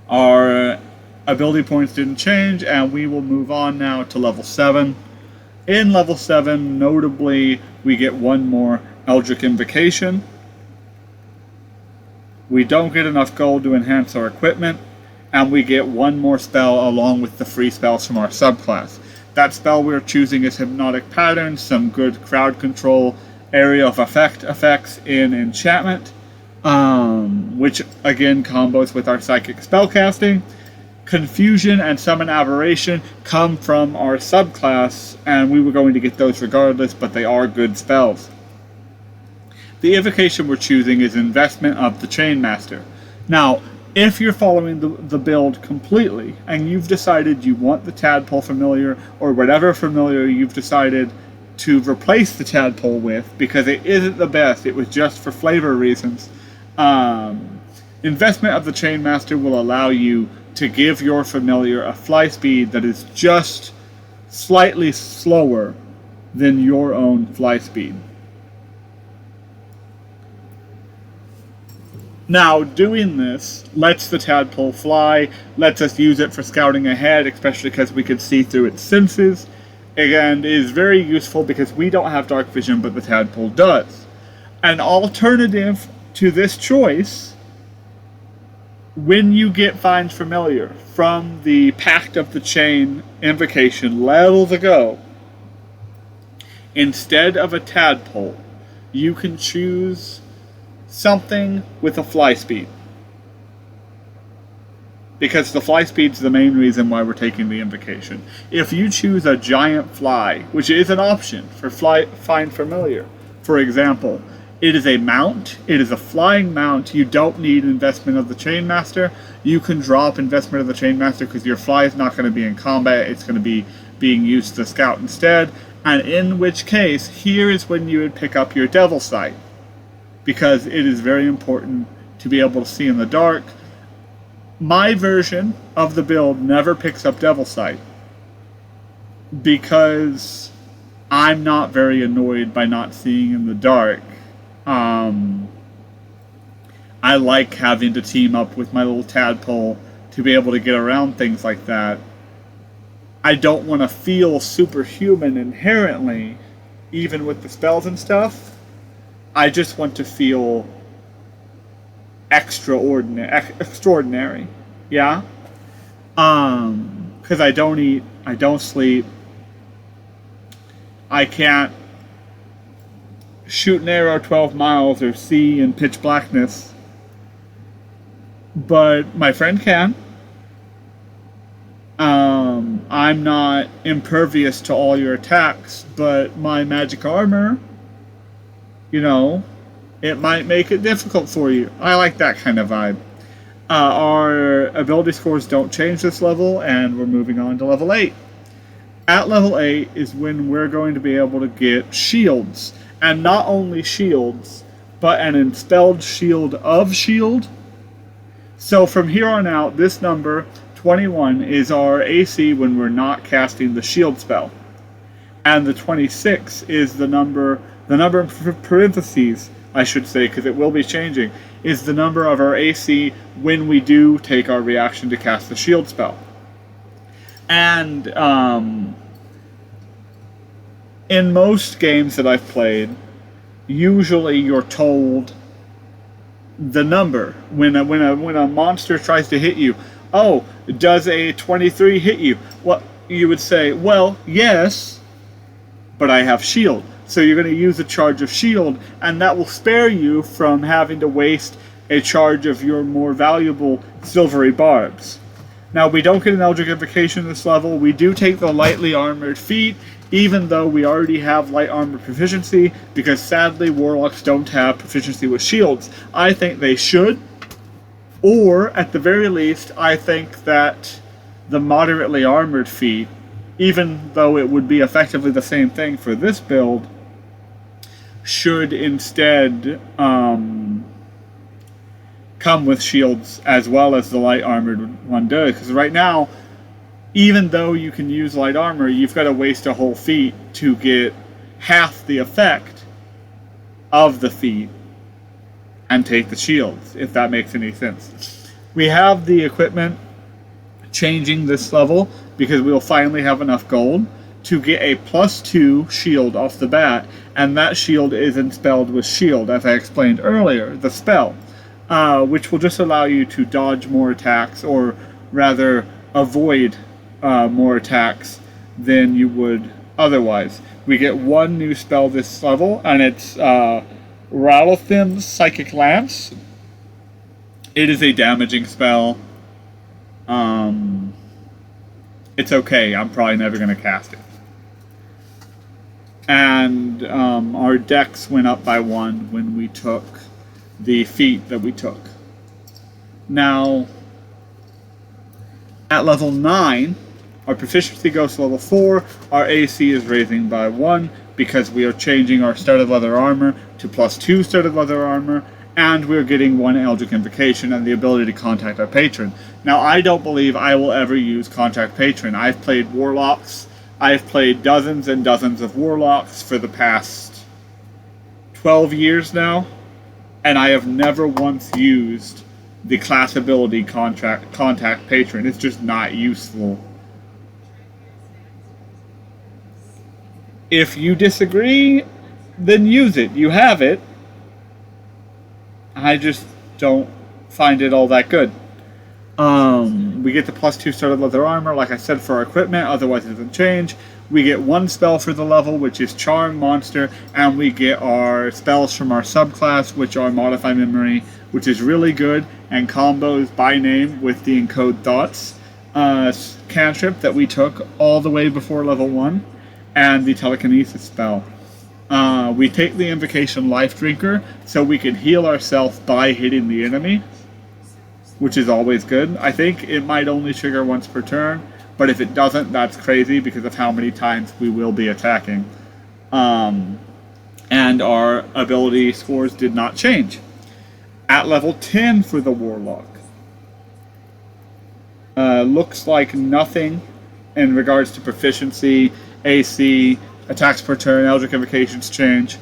Our ability points didn't change, and we will move on now to level 7. In level 7, notably, we get one more Eldritch Invocation. We don't get enough gold to enhance our equipment, and we get one more spell along with the free spells from our subclass. That spell we're choosing is Hypnotic Patterns, some good crowd control, area of effects in enchantment, which again combos with our psychic spellcasting. Confusion and Summon Aberration come from our subclass, and we were going to get those regardless, but they are good spells. The invocation we're choosing is Investment of the Chainmaster. Now, if you're following the build completely, and you've decided you want the Tadpole familiar, or whatever familiar you've decided to replace the Tadpole with, because it isn't the best, it was just for flavor reasons, Investment of the Chainmaster will allow you to give your familiar a fly speed that is just slightly slower than your own fly speed. Now, doing this lets the Tadpole fly, lets us use it for scouting ahead, especially because we can see through its senses, and is very useful because we don't have dark vision, but the Tadpole does. An alternative to this choice, when you get Find Familiar from the Pact of the Chain invocation levels ago, instead of a Tadpole, you can choose something with a fly speed. Because the fly speed's the main reason why we're taking the invocation. If you choose a giant fly, which is an option for Find Familiar, for example, It is a mount. It is a flying mount. You don't need investment of the Chainmaster. You can drop investment of the Chainmaster because your fly is not going to be in combat. It's going to be being used to scout instead. And in which case, here is when you would pick up your Devil Sight, because it is very important to be able to see in the dark. My version of the build never picks up Devil Sight because I'm not very annoyed by not seeing in the dark. I like having to team up with my little tadpole to be able to get around things like that. I don't want to feel superhuman inherently, even with the spells and stuff. I just want to feel extraordinary. Yeah? Because I don't eat, I don't sleep, I can't shoot an arrow 12 miles or see in pitch blackness. But my friend can. I'm not impervious to all your attacks, but my magic armor, you know, it might make it difficult for you. I like that kind of vibe. Our ability scores don't change this level, and we're moving on to level 8. At level 8 is when we're going to be able to get shields. And not only shields, but an Enspelled Shield of Shield. So from here on out, this number, 21, is our AC when we're not casting the shield spell. And the 26 is the number in parentheses, I should say, because it will be changing, is the number of our AC when we do take our reaction to cast the shield spell. And in most games that I've played, usually you're told the number. When a monster tries to hit you, oh, does a 23 hit you? Well, you would say, well, yes, but I have shield. So you're going to use a charge of shield, and that will spare you from having to waste a charge of your more valuable silvery barbs. Now, we don't get an Eldritch Invocation this level. We do take the lightly armored feat, even though we already have light armor proficiency, because sadly Warlocks don't have proficiency with shields. I think they should, or at the very least, I think that the moderately armored feat, even though it would be effectively the same thing for this build, should instead come with shields as well as the light armored one does. Because right now, even though you can use light armor, you've got to waste a whole feat to get half the effect of the feat and take the shields, if that makes any sense. We have the equipment changing this level because we'll finally have enough gold to get a +2 shield off the bat, and that shield is Enspelled with Shield, as I explained earlier, the spell, which will just allow you to dodge more attacks, or rather avoid more attacks than you would otherwise. We get one new spell this level, and it's Rattlethim's Psychic Lance. It is a damaging spell. It's okay, I'm probably never going to cast it. And our dex went up by 1 when we took the feat that we took. Now, at level 9, our proficiency goes to level 4, our AC is raising by 1 because we are changing our studded leather armor to +2 studded leather armor, and we're getting 1 Eldritch Invocation and the ability to contact our patron. Now, I don't believe I will ever use Contact Patron. I've played Warlocks. I've played dozens and dozens of Warlocks for the past 12 years now, and I have never once used the class ability Contact Patron. It's just not useful. If you disagree, then use it. You have it. I just don't find it all that good. We get the +2 studded leather armor, like I said, for our equipment, otherwise it doesn't change. We get 1 spell for the level, which is Charm Monster, and we get our spells from our subclass, which are Modify Memory, which is really good, and combos by name with the Encode Thoughts cantrip that we took all the way before level 1, and the Telekinesis spell. We take the Invocation Life Drinker so we can heal ourselves by hitting the enemy, which is always good. I think it might only trigger once per turn, but if it doesn't, that's crazy because of how many times we will be attacking. And our ability scores did not change. At level 10 for the Warlock, looks like nothing in regards to proficiency, AC, attacks per turn, Eldritch Invocations change.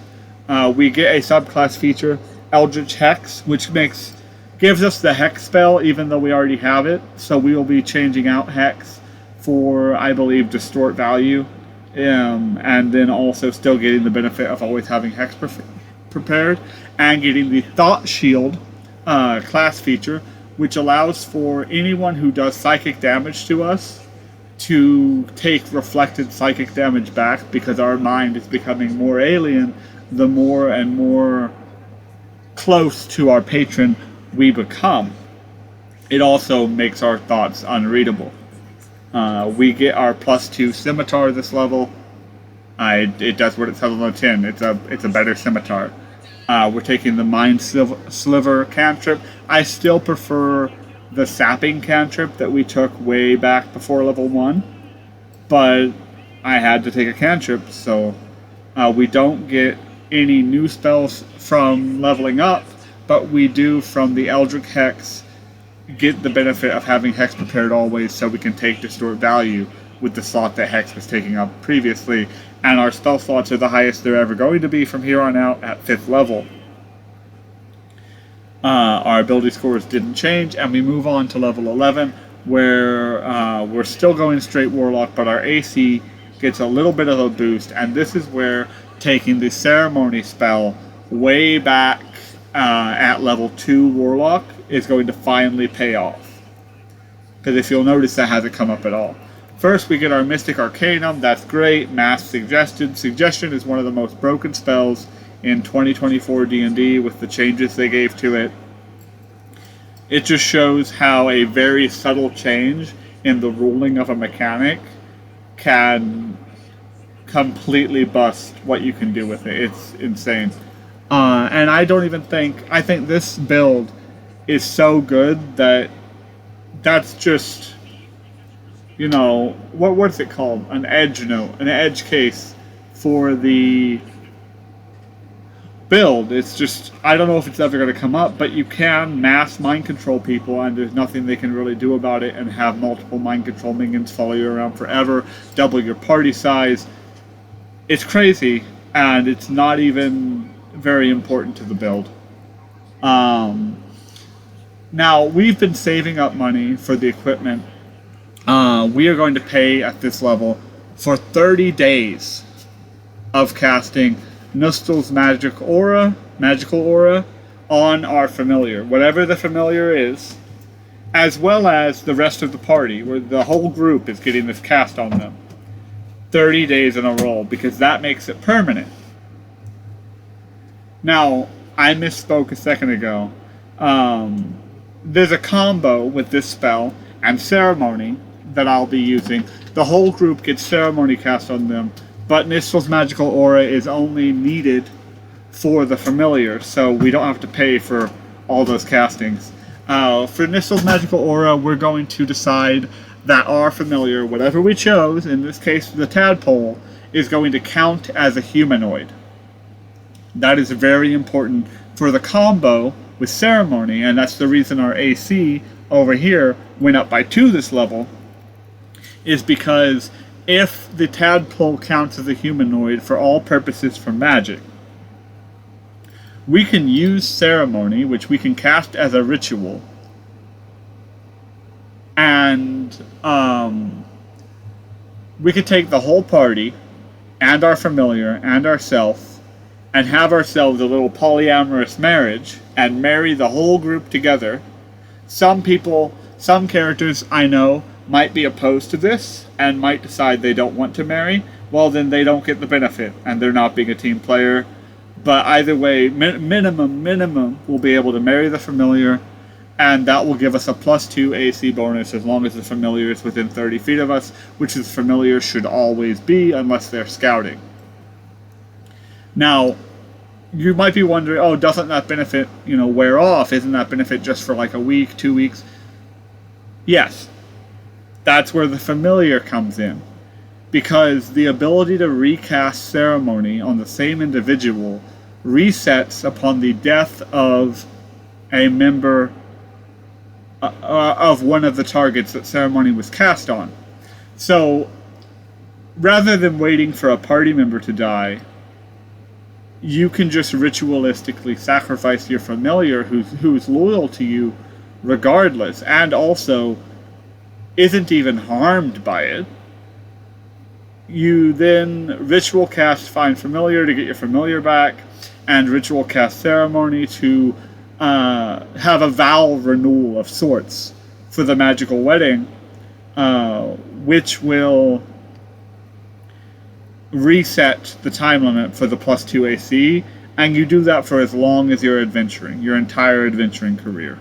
We get a subclass feature, Eldritch Hex, which gives us the Hex spell even though we already have it. So we will be changing out Hex for, I believe, Distort Value. And then also still getting the benefit of always having Hex prepared. And getting the Thought Shield class feature, which allows for anyone who does psychic damage to us to take reflected psychic damage back, because our mind is becoming more alien the more and more close to our patron we become. It also makes our thoughts unreadable. We get our +2 scimitar this level. It does what it says on the tin. It's a better scimitar. We're taking the Mind Sliver cantrip. I still prefer the sapping cantrip that we took way back before level 1, but I had to take a cantrip, so we don't get any new spells from leveling up, but we do from the Eldritch Hex get the benefit of having Hex prepared always, so we can take Distort Value with the slot that Hex was taking up previously, and our spell slots are the highest they're ever going to be from here on out at 5th level. Our ability scores didn't change, and we move on to level 11, where we're still going straight Warlock, but our AC gets a little bit of a boost, and this is where taking the Ceremony spell way back at level 2 Warlock is going to finally pay off. Because if you'll notice, that hasn't come up at all. First, we get our Mystic Arcanum. That's great. Mass Suggestion. Suggestion is one of the most broken spells in 2024 D&D with the changes they gave to it. It just shows how a very subtle change in the ruling of a mechanic can completely bust what you can do with it. It's insane. And I think this build is so good that that's just, you know, what's it called? An edge note, an edge case for the build. It's just, I don't know if it's ever going to come up, but you can mass mind control people and there's nothing they can really do about it, and have multiple mind control minions follow you around forever, double your party size. It's crazy, and it's not even very important to the build. Now, we've been saving up money for the equipment. We are going to pay at this level for 30 days of casting Nustel's magical aura on our familiar, whatever the familiar is, as well as the rest of the party, where the whole group is getting this cast on them. 30 days in a row, because that makes it permanent. Now, I misspoke a second ago. There's a combo with this spell and Ceremony that I'll be using. The whole group gets Ceremony cast on them, but Nistel's magical aura is only needed for the familiar, so we don't have to pay for all those castings. For Nistel's magical aura, we're going to decide that our familiar, whatever we chose, in this case the tadpole, is going to count as a humanoid. That is very important for the combo with Ceremony, and that's the reason our AC over here went up by 2 this level, is because if the tadpole counts as a humanoid for all purposes for magic, we can use Ceremony, which we can cast as a ritual, and we could take the whole party and our familiar and ourselves and have ourselves a little polyamorous marriage and marry the whole group together. Some characters I know might be opposed to this and might decide they don't want to marry. Well, then they don't get the benefit and they're not being a team player. But either way, minimum, we'll be able to marry the familiar, and that will give us a +2 AC bonus as long as the familiar is within 30 feet of us, which the familiar should always be unless they're scouting. Now, you might be wondering, oh, doesn't that benefit, wear off? Isn't that benefit just for like a week, 2 weeks? Yes. That's where the familiar comes in. Because the ability to recast ceremony on the same individual resets upon the death of a member of one of the targets that ceremony was cast on. So, rather than waiting for a party member to die, you can just ritualistically sacrifice your familiar who's loyal to you regardless, and also isn't even harmed by it. You then ritual cast Find Familiar to get your familiar back, and ritual cast Ceremony to have a vow renewal of sorts for the magical wedding, which will reset the time limit for the +2 AC, and you do that for as long as you're adventuring, your entire adventuring career.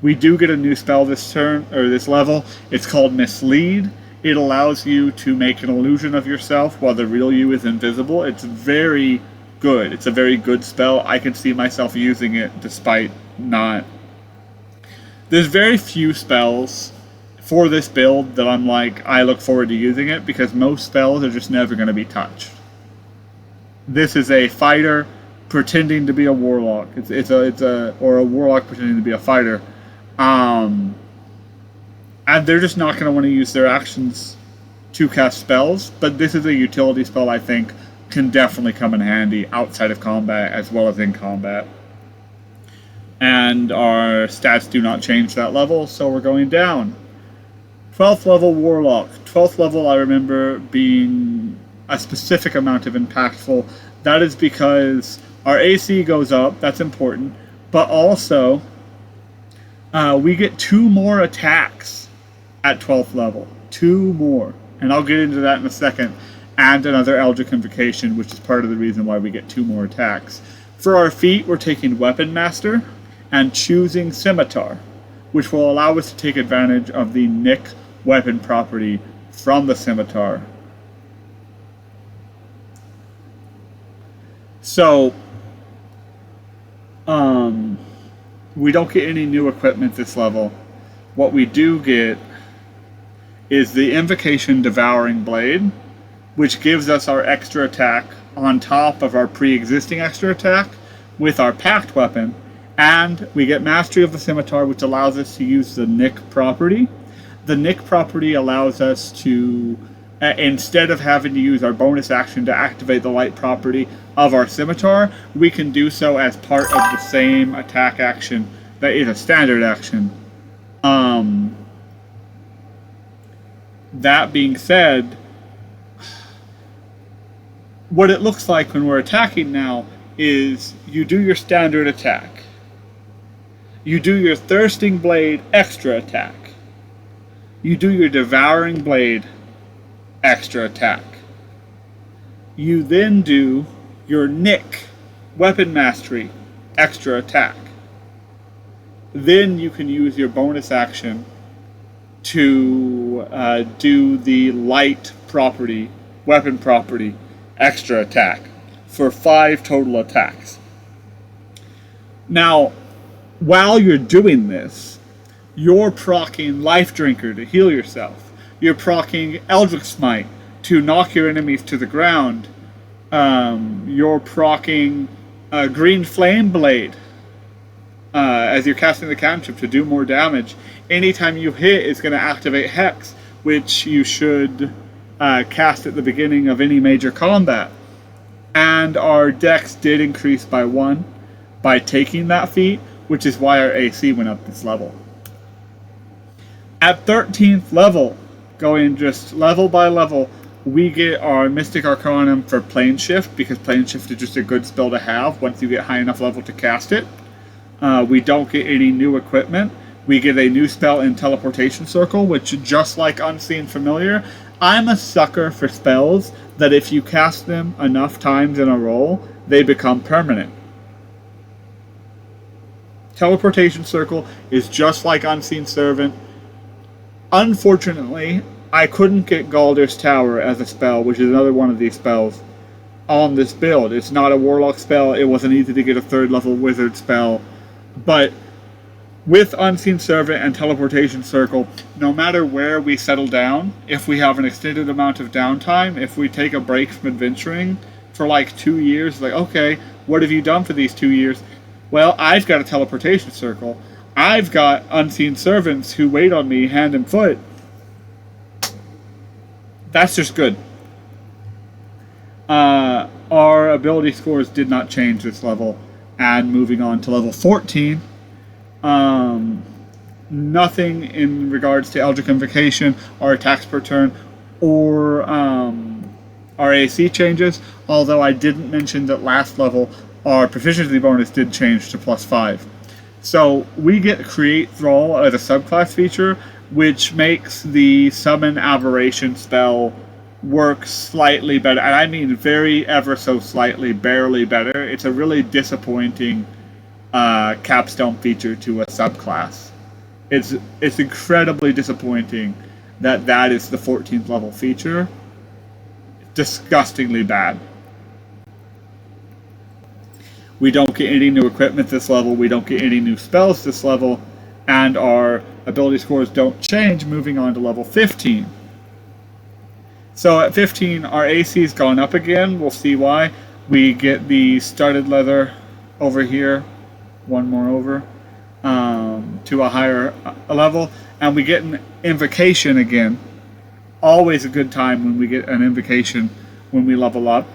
We do get a new spell this turn, or this level. It's called Mislead. It allows you to make an illusion of yourself while the real you is invisible. It's very good. It's a very good spell. I can see myself using it despite not. There's very few spells for this build that I'm like, I look forward to using it, because most spells are just never going to be touched. This is a fighter pretending to be a warlock. Or a warlock pretending to be a fighter. And they're just not going to want to use their actions to cast spells, but this is a utility spell I think can definitely come in handy outside of combat as well as in combat. And our stats do not change that level, so we're going down. 12th level Warlock. 12th level I remember being a specific amount of impactful. That is because our AC goes up, that's important, but also we get 2 more attacks at 12th level. 2 more. And I'll get into that in a second. And another Eldritch Invocation, which is part of the reason why we get 2 more attacks. For our feat, we're taking Weapon Master and choosing Scimitar, which will allow us to take advantage of the Nick weapon property from the Scimitar. So, we don't get any new equipment this level. What we do get is the Invocation Devouring Blade, which gives us our extra attack on top of our pre-existing extra attack with our packed weapon, and we get Mastery of the Scimitar, which allows us to use the Nick property. The Nick property allows us to, instead of having to use our bonus action to activate the light property of our Scimitar, we can do so as part of the same attack action that is a standard action. That being said, what it looks like when we're attacking now is you do your standard attack. You do your Thirsting Blade extra attack. You do your Devouring Blade extra attack. You then do your Nick Weapon Mastery extra attack. Then you can use your bonus action to do the light property, weapon property, extra attack for 5 total attacks. Now, while you're doing this, you're proccing Life Drinker to heal yourself. You're proccing Eldritch Smite to knock your enemies to the ground. You're proccing Green Flame Blade as you're casting the cantrip to do more damage. Anytime you hit, it's going to activate Hex, which you should cast at the beginning of any major combat. And our dex did increase by 1 by taking that feat, which is why our AC went up this level. At 13th level, going just level by level, we get our Mystic Arcanum for Plane Shift, because Plane Shift is just a good spell to have once you get high enough level to cast it. We don't get any new equipment. We get a new spell in Teleportation Circle, which, just like Unseen Familiar, I'm a sucker for spells that if you cast them enough times in a row, they become permanent. Teleportation Circle is just like Unseen Servant. Unfortunately, I couldn't get Galder's Tower as a spell, which is another one of these spells, on this build. It's not a Warlock spell. It wasn't easy to get a 3rd level Wizard spell. But with Unseen Servant and Teleportation Circle, no matter where we settle down, if we have an extended amount of downtime, if we take a break from adventuring for like 2 years, like, okay, what have you done for these 2 years? Well, I've got a Teleportation Circle. I've got Unseen Servants who wait on me hand and foot. That's just good. Our ability scores did not change this level. And moving on to level 14, nothing in regards to Eldritch Invocation, our attacks per turn, or our AC changes, although I didn't mention that last level our proficiency bonus did change to +5. So we get Create Thrall as a subclass feature, which makes the Summon Aberration spell work slightly better, and I mean very ever so slightly, barely better. It's a really disappointing capstone feature to a subclass. It's incredibly disappointing that is the 14th level feature. Disgustingly bad. We don't get any new equipment this level, we don't get any new spells this level, and our ability scores don't change moving on to level 15. So at 15, our AC's gone up again. We'll see why. We get the Studded Leather over here, one more over, to a higher level, and we get an Invocation again. Always a good time when we get an Invocation when we level up.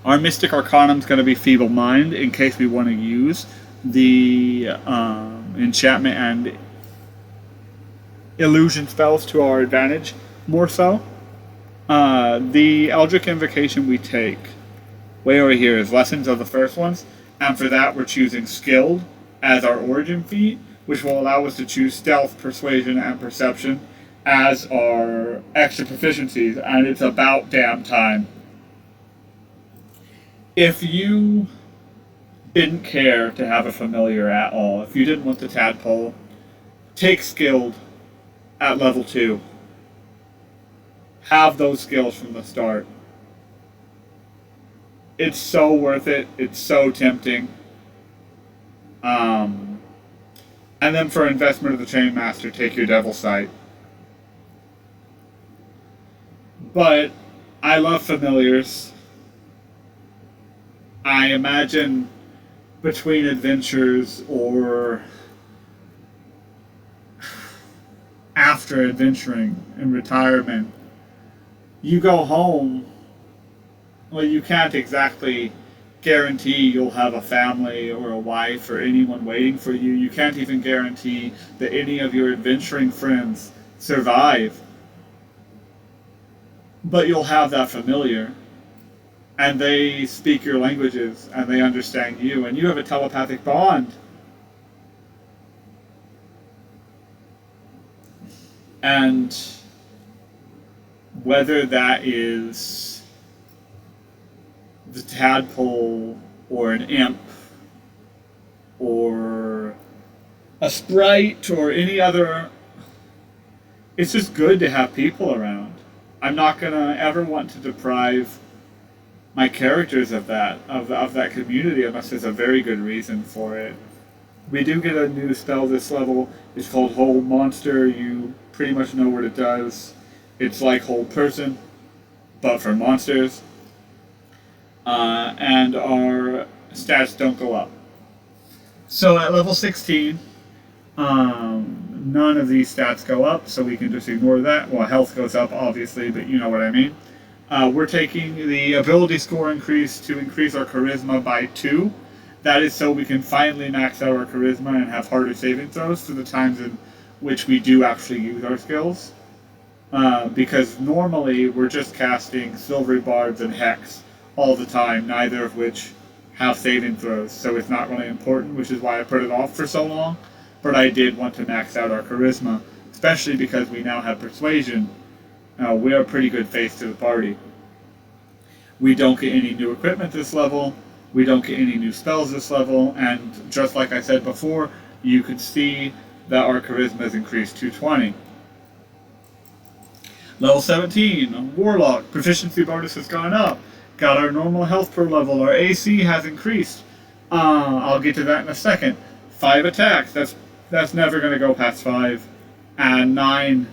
Our Mystic Arcanum is going to be Feeble Mind in case we want to use the enchantment and illusion spells to our advantage more so. The Eldritch Invocation we take way over here is Lessons of the first ones, and for that we're choosing Skilled as our origin feat, which will allow us to choose Stealth, Persuasion, and Perception as our extra proficiencies, and it's about damn time. If you didn't care to have a familiar at all, if you didn't want the tadpole, take Skilled at level 2. Have those skills from the start. It's so worth it. It's so tempting. And then for Investment of the Chain Master, take your Devil Sight. But I love familiars. I imagine between adventures or after adventuring in retirement, you go home, well, you can't exactly guarantee you'll have a family or a wife or anyone waiting for you. You can't even guarantee that any of your adventuring friends survive. But you'll have that familiar, and they speak your languages, and they understand you, and you have a telepathic bond. And whether that is the tadpole or an imp or a sprite or any other, it's just good to have people around. I'm not gonna ever want to deprive my characters of that community unless there's a very good reason for it. We do get a new spell this level. It's called Hold Monster. You pretty much know what it does. It's like Hold Person, but for monsters. And our stats don't go up. So at level 16, none of these stats go up, so we can just ignore that. Well, health goes up, obviously, but you know what I mean. We're taking the ability score increase to increase our charisma by 2. That is so we can finally max out our charisma and have harder saving throws for the times in which we do actually use our skills. Because normally we're just casting Silvery Bards and Hex all the time, neither of which have saving throws, so it's not really important, which is why I put it off for so long. But I did want to max out our charisma, especially because we now have Persuasion. We're a pretty good face to the party. We don't get any new equipment this level, we don't get any new spells this level, and just like I said before, you can see that our charisma has increased to 20. Level 17, Warlock, proficiency bonus has gone up. got our normal health per level. Our AC has increased. I'll get to that in a second. 5 attacks. That's never going to go past 5. And 9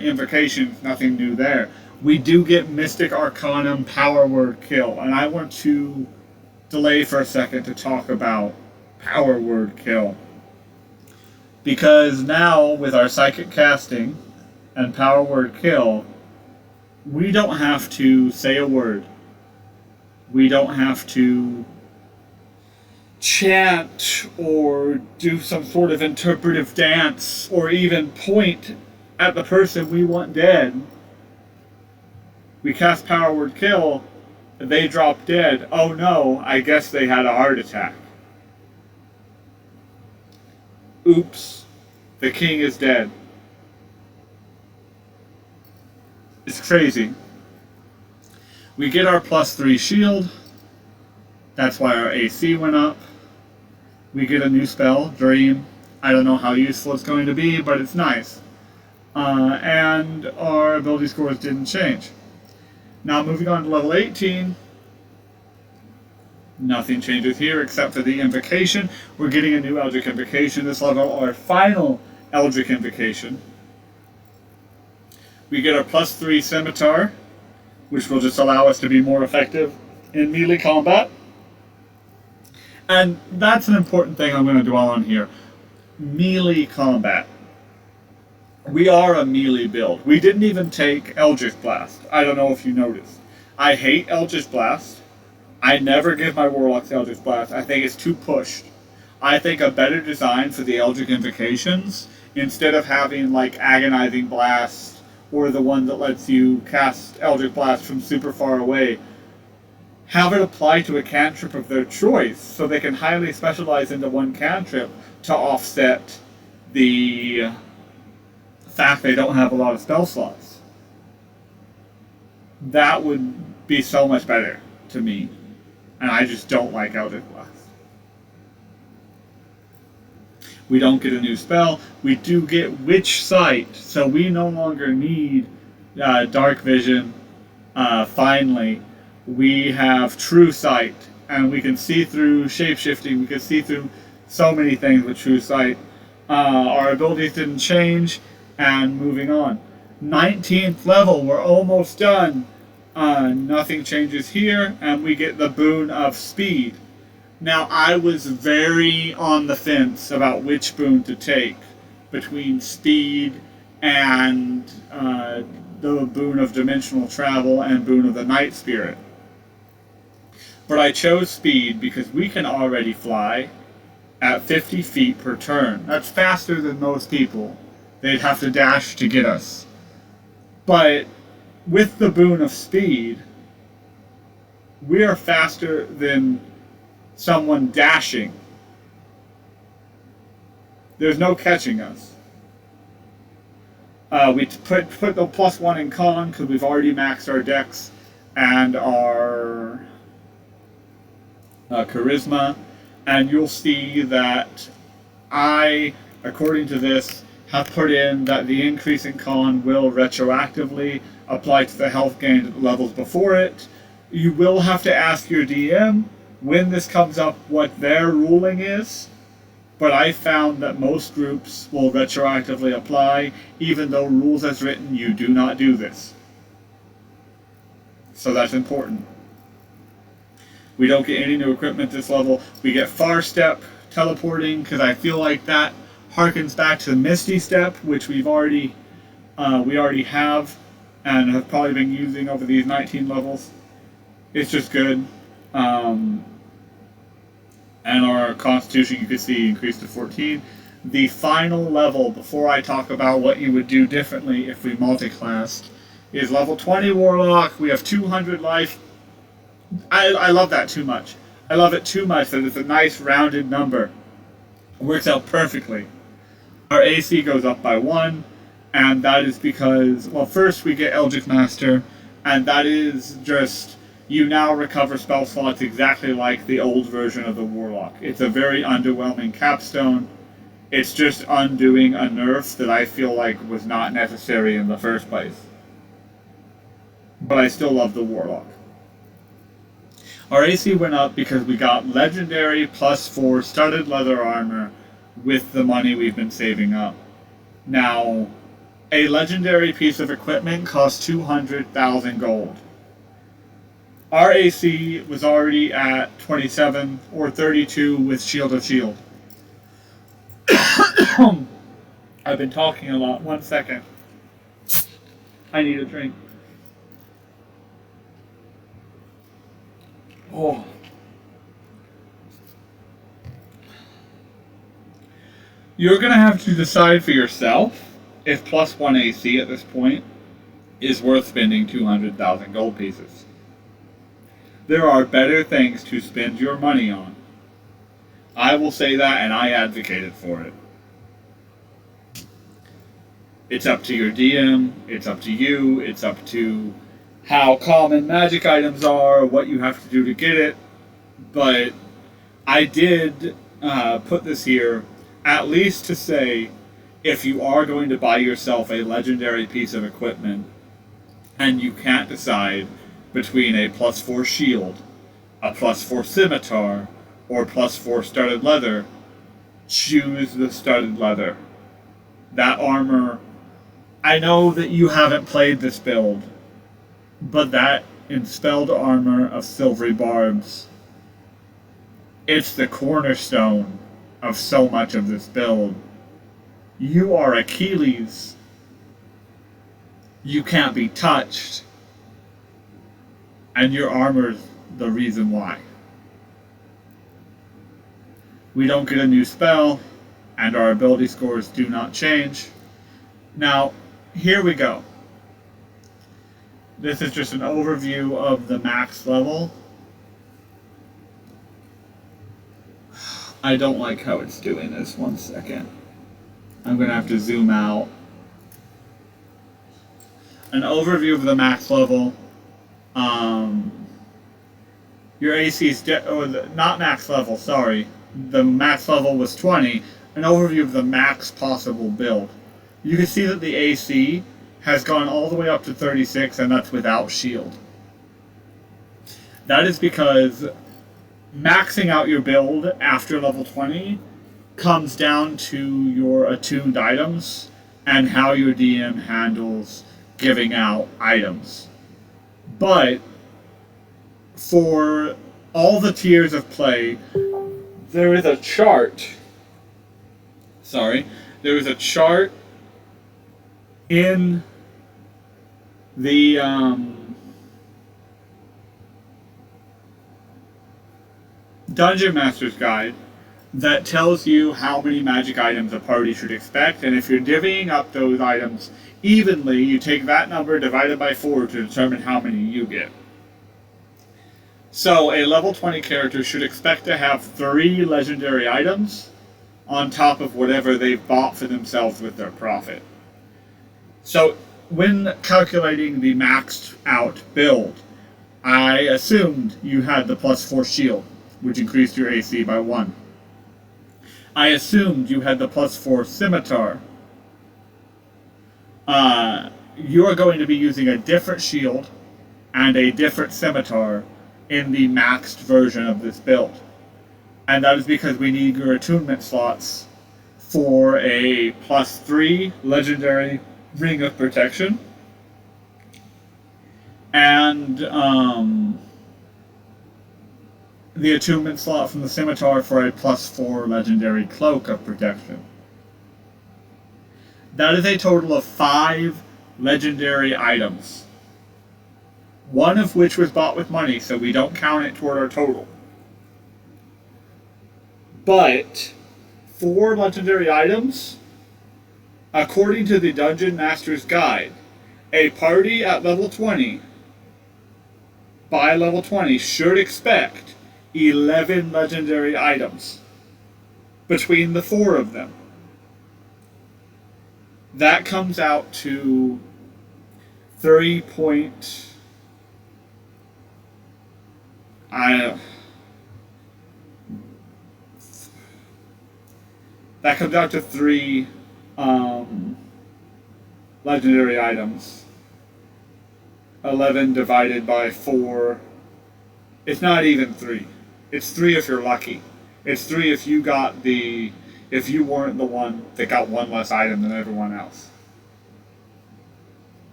invocations. Nothing new there. We do get Mystic Arcanum Power Word Kill. And I want to delay for a second to talk about Power Word Kill. Because now, with our Psychic Casting and Power Word Kill, we don't have to say a word. We don't have to chant or do some sort of interpretive dance or even point at the person we want dead. We cast Power Word Kill, they drop dead. Oh no, I guess they had a heart attack. Oops, the king is dead. It's crazy. We get our +3 shield. That's why our AC went up. We get a new spell, Dream. I don't know how useful it's going to be, but it's nice. And our ability scores didn't change. Now moving on to level 18. Nothing changes here except for the invocation. We're getting a new Eldritch Invocation this level, our final Eldritch Invocation. We get our +3 Scimitar, which will just allow us to be more effective in melee combat. And that's an important thing I'm going to dwell on here. Melee combat. We are a melee build. We didn't even take Eldritch Blast. I don't know if you noticed. I hate Eldritch Blast. I never give my Warlocks Eldritch Blast. I think it's too pushed. I think a better design for the Eldritch Invocations, instead of having like Agonizing Blast, or the one that lets you cast Eldritch Blast from super far away, have it apply to a cantrip of their choice, so they can highly specialize into one cantrip to offset the fact they don't have a lot of spell slots. That would be so much better to me, and I just don't like Eldritch Blast. We don't get a new spell. We do get Witch Sight, so we no longer need Dark Vision. Finally, we have True Sight, and we can see through shapeshifting. We can see through so many things with True Sight. Our abilities didn't change, and moving on. 19th level, we're almost done. Nothing changes here, and we get the boon of Speed. Now, I was very on the fence about which boon to take between Speed and the boon of Dimensional Travel and boon of the Night Spirit. But I chose Speed because we can already fly at 50 feet per turn. That's faster than most people. They'd have to dash to get us. But with the boon of Speed, we are faster than someone dashing. There's no catching us. We put the +1 in con because we've already maxed our dex and our charisma, and you'll see that I, according to this, have put in that the increase in con will retroactively apply to the health gained at the levels before it. You will have to ask your DM when this comes up what their ruling is, but I found that most groups will retroactively apply, even though rules as written, you do not do this. So that's important. We don't get any new equipment this level. We get Far Step teleporting, because I feel like that harkens back to the Misty Step, which we already have and have probably been using over these 19 levels. It's just good. And our Constitution, you can see, increased to 14. The final level, before I talk about what you would do differently if we multiclassed, is level 20 Warlock. We have 200 life. I love that too much. I love it too much that it's a nice rounded number. It works out perfectly. Our AC goes up by 1, and that is because, well, first we get Eldritch Master, and that is just, you now recover spell slots exactly like the old version of the Warlock. It's a very underwhelming capstone. It's just undoing a nerf that I feel like was not necessary in the first place. But I still love the Warlock. Our AC went up because we got legendary +4 studded leather armor with the money we've been saving up. Now, a legendary piece of equipment costs 200,000 gold. Our AC was already at 27 or 32 with Shield of Shield. I've been talking a lot. 1 second. I need a drink. Oh. You're going to have to decide for yourself if +1 AC at this point is worth spending 200,000 gold pieces. There are better things to spend your money on. I will say that, and I advocated for it. It's up to your DM, it's up to you, it's up to how common magic items are, what you have to do to get it. But I did put this here at least to say, if you are going to buy yourself a legendary piece of equipment and you can't decide between a +4 shield, a +4 scimitar, or +4 studded leather, choose the studded leather. That armor, I know that you haven't played this build, but that enspelled armor of silvery barbs, it's the cornerstone of so much of this build. You are Achilles. You can't be touched. And your armor's the reason why. We don't get a new spell, and our ability scores do not change. Now, here we go. This is just an overview of the max level. I don't like how it's doing this. 1 second. I'm going to have to zoom out. An overview of the max level. Your AC's not max level, sorry. The max level was 20. An overview of the max possible build. You can see that the AC has gone all the way up to 36, and that's without shield. That is because maxing out your build after level 20 comes down to your attuned items and how your DM handles giving out items. But for all the tiers of play, there is a chart. There is a chart in the Dungeon Master's Guide that tells you how many magic items a party should expect, and if you're divvying up those items evenly, you take that number divided by 4 to determine how many you get. So a level 20 character should expect to have 3 legendary items on top of whatever they've bought for themselves with their profit. So when calculating the maxed out build, I assumed you had the +4 shield, which increased your AC by 1. I assumed you had the +4 scimitar. You are going to be using a different shield and a different scimitar in the maxed version of this build. And that is because we need your attunement slots for a +3 legendary Ring of Protection and the attunement slot from the scimitar for a +4 legendary Cloak of Protection. That is a total of 5 legendary items. One of which was bought with money, so we don't count it toward our total. But 4 legendary items, according to the Dungeon Master's Guide, a party at level 20, by level 20, should expect 11 legendary items between the 4 of them. That comes out to 30 point... that comes out to 3 legendary items. 11 divided by 4 It's not even 3. It's 3 if you're lucky. It's 3 if you weren't the one that got one less item than everyone else.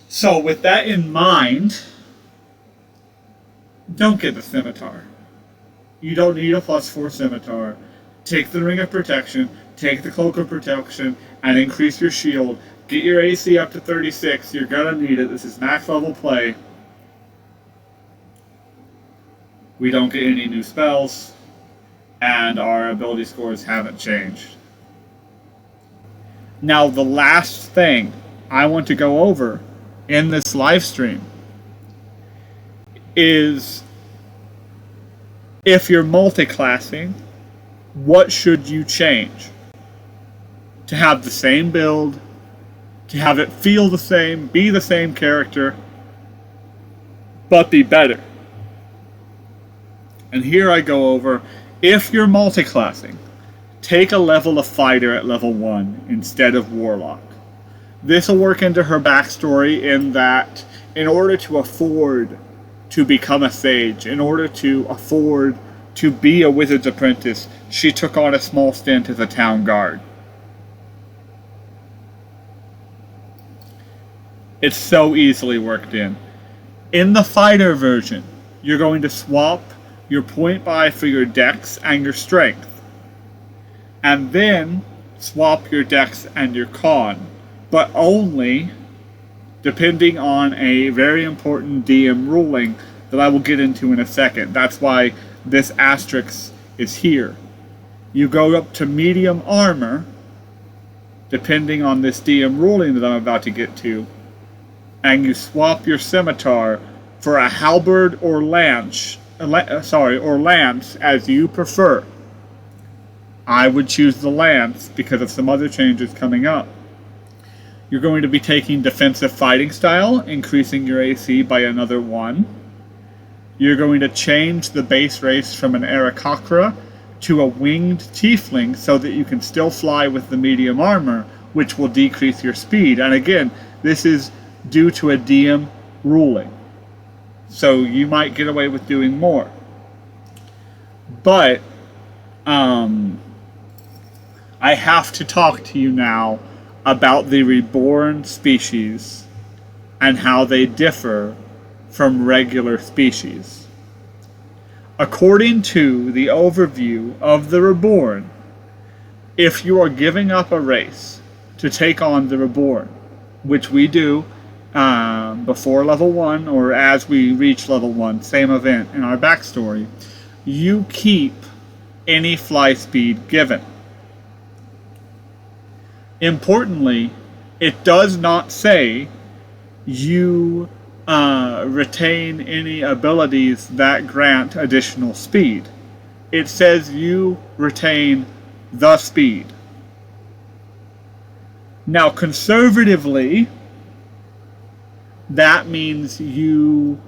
So with that in mind, don't get the scimitar. You don't need a +4 scimitar. Take the Ring of Protection, take the Cloak of Protection, and increase your shield. Get your AC up to 36. You're gonna need it. This is max level play. We don't get any new spells, and our ability scores haven't changed. Now, the last thing I want to go over in this live stream is, if you're multiclassing, what should you change to have the same build, to have it feel the same, be the same character, but be better? And here I go over, if you're multiclassing, take a level of fighter at level 1 instead of Warlock. This will work into her backstory in that, in order to afford to become a sage, in order to afford to be a wizard's apprentice, she took on a small stint as a town guard. It's so easily worked in. In the fighter version, you're going to swap your point buy for your dex and your strength, and then swap your dex and your con, but only depending on a very important DM ruling that I will get into in a second. That's why this asterisk is here. You go up to medium armor, depending on this DM ruling that I'm about to get to, and you swap your scimitar for a halberd or lance, as you prefer. I would choose the lance because of some other changes coming up. You're going to be taking defensive fighting style, increasing your AC by another 1. You're going to change the base race from an Aarakocra to a winged tiefling so that you can still fly with the medium armor, which will decrease your speed. And again, this is due to a DM ruling, so you might get away with doing more. But I have to talk to you now about the reborn species and how they differ from regular species. According to the overview of the reborn, if you are giving up a race to take on the reborn, which we do before level 1 or as we reach level 1, same event in our backstory, you keep any fly speed given. Importantly, it does not say you retain any abilities that grant additional speed. It says you retain the speed. Now, conservatively, that means you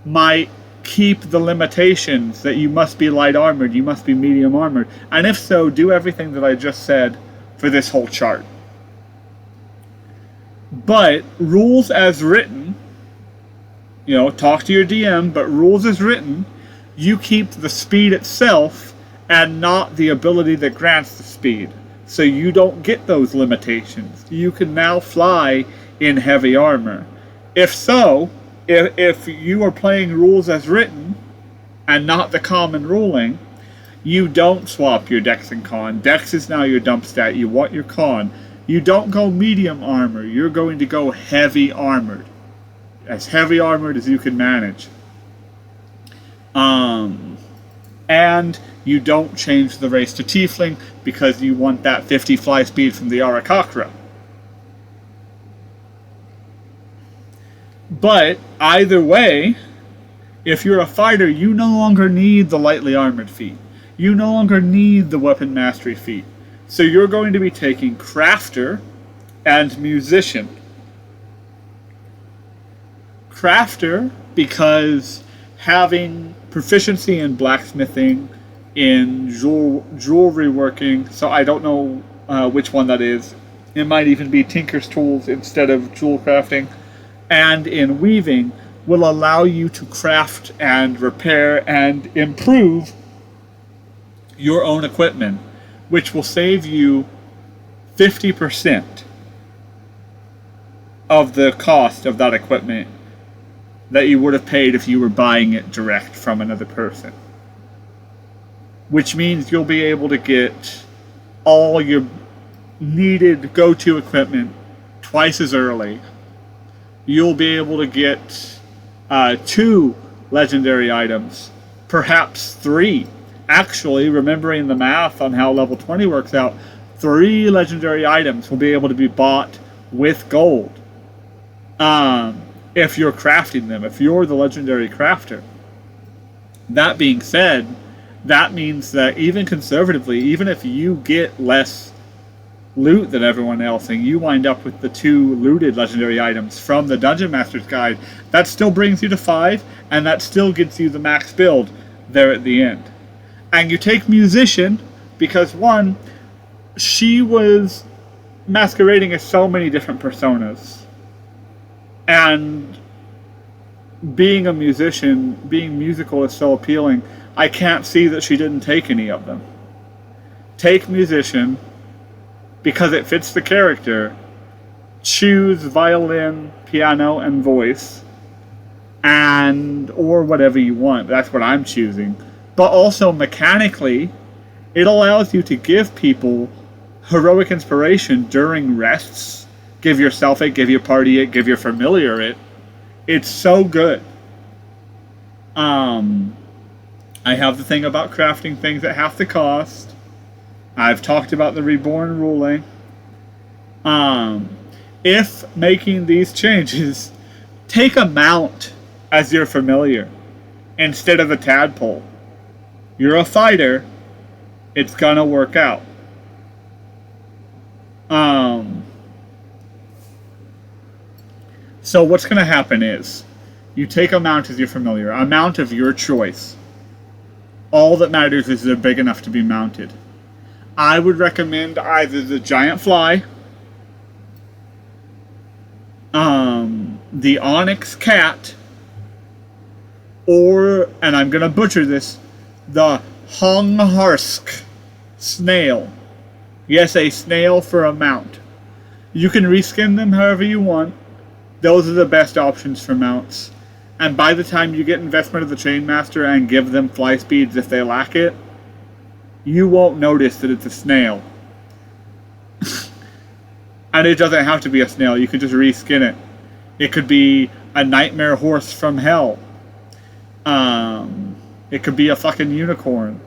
might keep the limitations that you must be light armored, you must be medium armored, and if so, do everything that I just said for this whole chart. But rules as written, talk to your DM, but rules as written, you keep the speed itself and not the ability that grants the speed. So you don't get those limitations. You can now fly in heavy armor. If so, if you are playing rules as written and not the common ruling, you don't swap your dex and con. Dex is now your dump stat. You want your con. You don't go medium armor. You're going to go heavy armored. As heavy armored as you can manage. And you don't change the race to tiefling because you want that 50 fly speed from the Aarakocra. But either way, if you're a fighter, you no longer need the lightly armored feat. You no longer need the weapon mastery feat. So you're going to be taking crafter and musician. Crafter, because having proficiency in blacksmithing, in jewelry working, so I don't know which one that is. It might even be tinker's tools instead of jewel crafting. And in weaving, will allow you to craft and repair and improve your own equipment, which will save you 50% of the cost of that equipment that you would have paid if you were buying it direct from another person. Which means you'll be able to get all your needed go-to equipment twice as early. You'll be able to get 2 legendary items, perhaps 3. Actually, remembering the math on how level 20 works out, 3 legendary items will be able to be bought with gold. If you're crafting them, if you're the legendary crafter. That being said, that means that even conservatively, even if you get less loot than everyone else and you wind up with the 2 looted legendary items from the Dungeon Master's Guide, that still brings you to 5, and that still gets you the max build there at the end. And you take Musician, because one, she was masquerading as so many different personas. And being a musician, being musical is so appealing, I can't see that she didn't take any of them. Take Musician, because it fits the character. Choose violin, piano, and voice, and or whatever you want. That's what I'm choosing. But also mechanically, it allows you to give people heroic inspiration during rests. Give yourself it, give your party it, give your familiar it. It's so good. I have the thing about crafting things at half the cost. I've talked about the reborn ruling. If making these changes, take a mount as your familiar instead of a tadpole. You're a fighter, it's gonna work out. So what's going to happen is, you take a mount as your familiar, a mount of your choice. All that matters is they're big enough to be mounted. I would recommend either the giant fly, the onyx cat, or, and I'm going to butcher this, the hongharsk snail. Yes, a snail for a mount. You can reskin them however you want. Those are the best options for mounts. And by the time you get investment of the Chainmaster and give them fly speeds if they lack it, you won't notice that it's a snail. And it doesn't have to be a snail, you can just reskin it. It could be a nightmare horse from hell. It could be a fucking unicorn.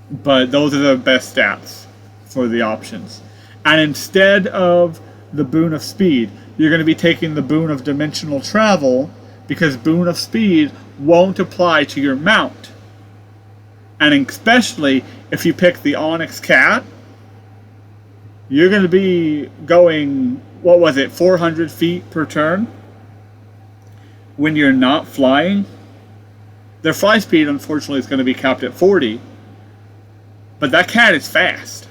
But those are the best stats for the options. And instead of the boon of speed, you're going to be taking the boon of dimensional travel, because boon of speed won't apply to your mount. And especially if you pick the onyx cat, you're going to be going, 400 feet per turn when you're not flying. Their fly speed, unfortunately, is going to be capped at 40, but that cat is fast.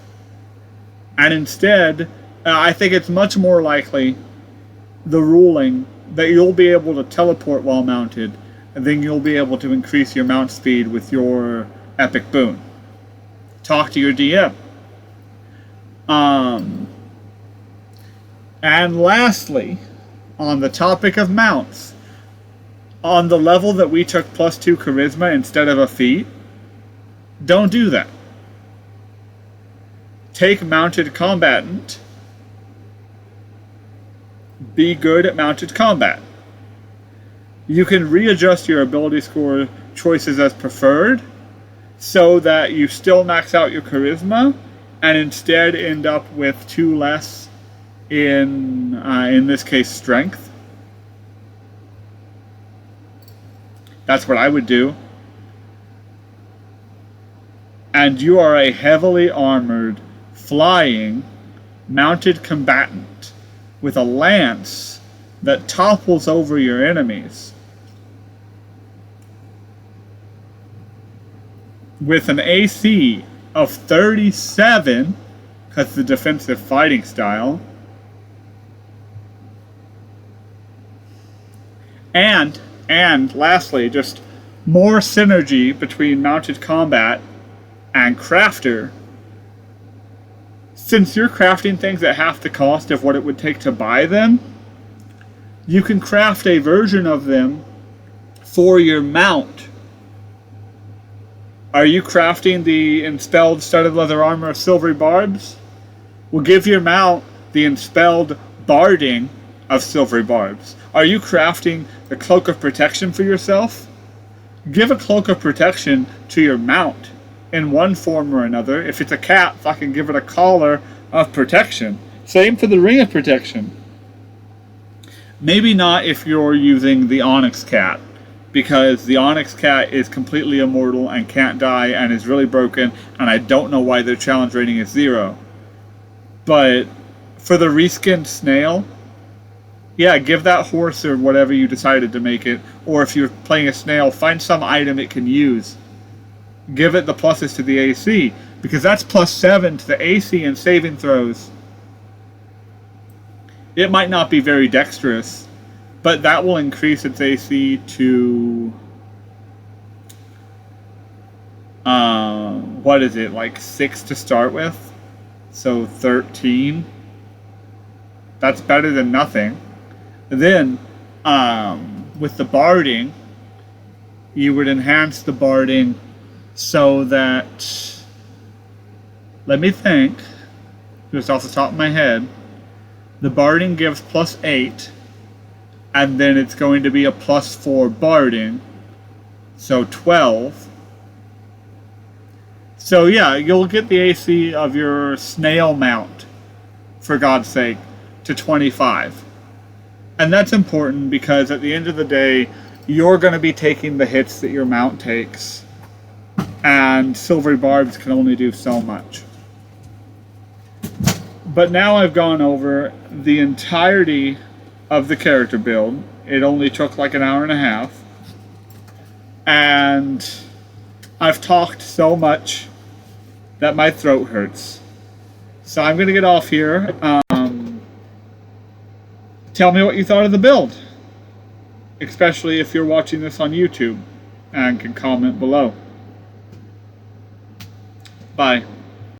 And instead, I think it's much more likely, the ruling, that you'll be able to teleport while mounted, and then you'll be able to increase your mount speed with your epic boon. Talk to your DM. And lastly, on the topic of mounts, on the level that we took +2 charisma instead of a feat, don't do that. Take mounted combatant. Be good at mounted combat. You can readjust your ability score choices as preferred, so that you still max out your charisma and instead end up with 2 less in this case, strength. That's what I would do. And you are a heavily armored, flying, mounted combatant with a lance that topples over your enemies. With an AC of 37, because the defensive fighting style. And lastly, just more synergy between mounted combat and crafter. Since you're crafting things at half the cost of what it would take to buy them, you can craft a version of them for your mount. Are you crafting the Inspelled Studded Leather Armor of Silvery Barbs? Well, give your mount the Inspelled Barding of Silvery Barbs. Are you crafting the Cloak of Protection for yourself? Give a Cloak of Protection to your mount in one form or another. If it's a cat, fucking give it a Collar of Protection. Same for the Ring of Protection. Maybe not if you're using the Onyx Cat, because the Onyx Cat is completely immortal and can't die and is really broken, and I don't know why their challenge rating is 0. But for the reskinned snail, yeah, give that horse or whatever you decided to make it, or if you're playing a snail, find some item it can use. Give it the pluses to the AC, because that's +7 to the AC and saving throws. It might not be very dexterous, but that will increase its AC to, what is it, like 6 to start with? So 13. That's better than nothing. Then, with the barding, you would enhance the barding so that, let me think, just off the top of my head, the barding gives +8, and then it's going to be a +4 barding, so 12. So yeah, you'll get the AC of your snail mount, for God's sake, to 25. And that's important because at the end of the day, you're going to be taking the hits that your mount takes, and Silvery Barbs can only do so much. But now I've gone over the entirety of the character build. It only took like an hour and a half. And I've talked so much that my throat hurts. So I'm going to get off here. Tell me what you thought of the build. Especially if you're watching this on YouTube and can comment below. Bye.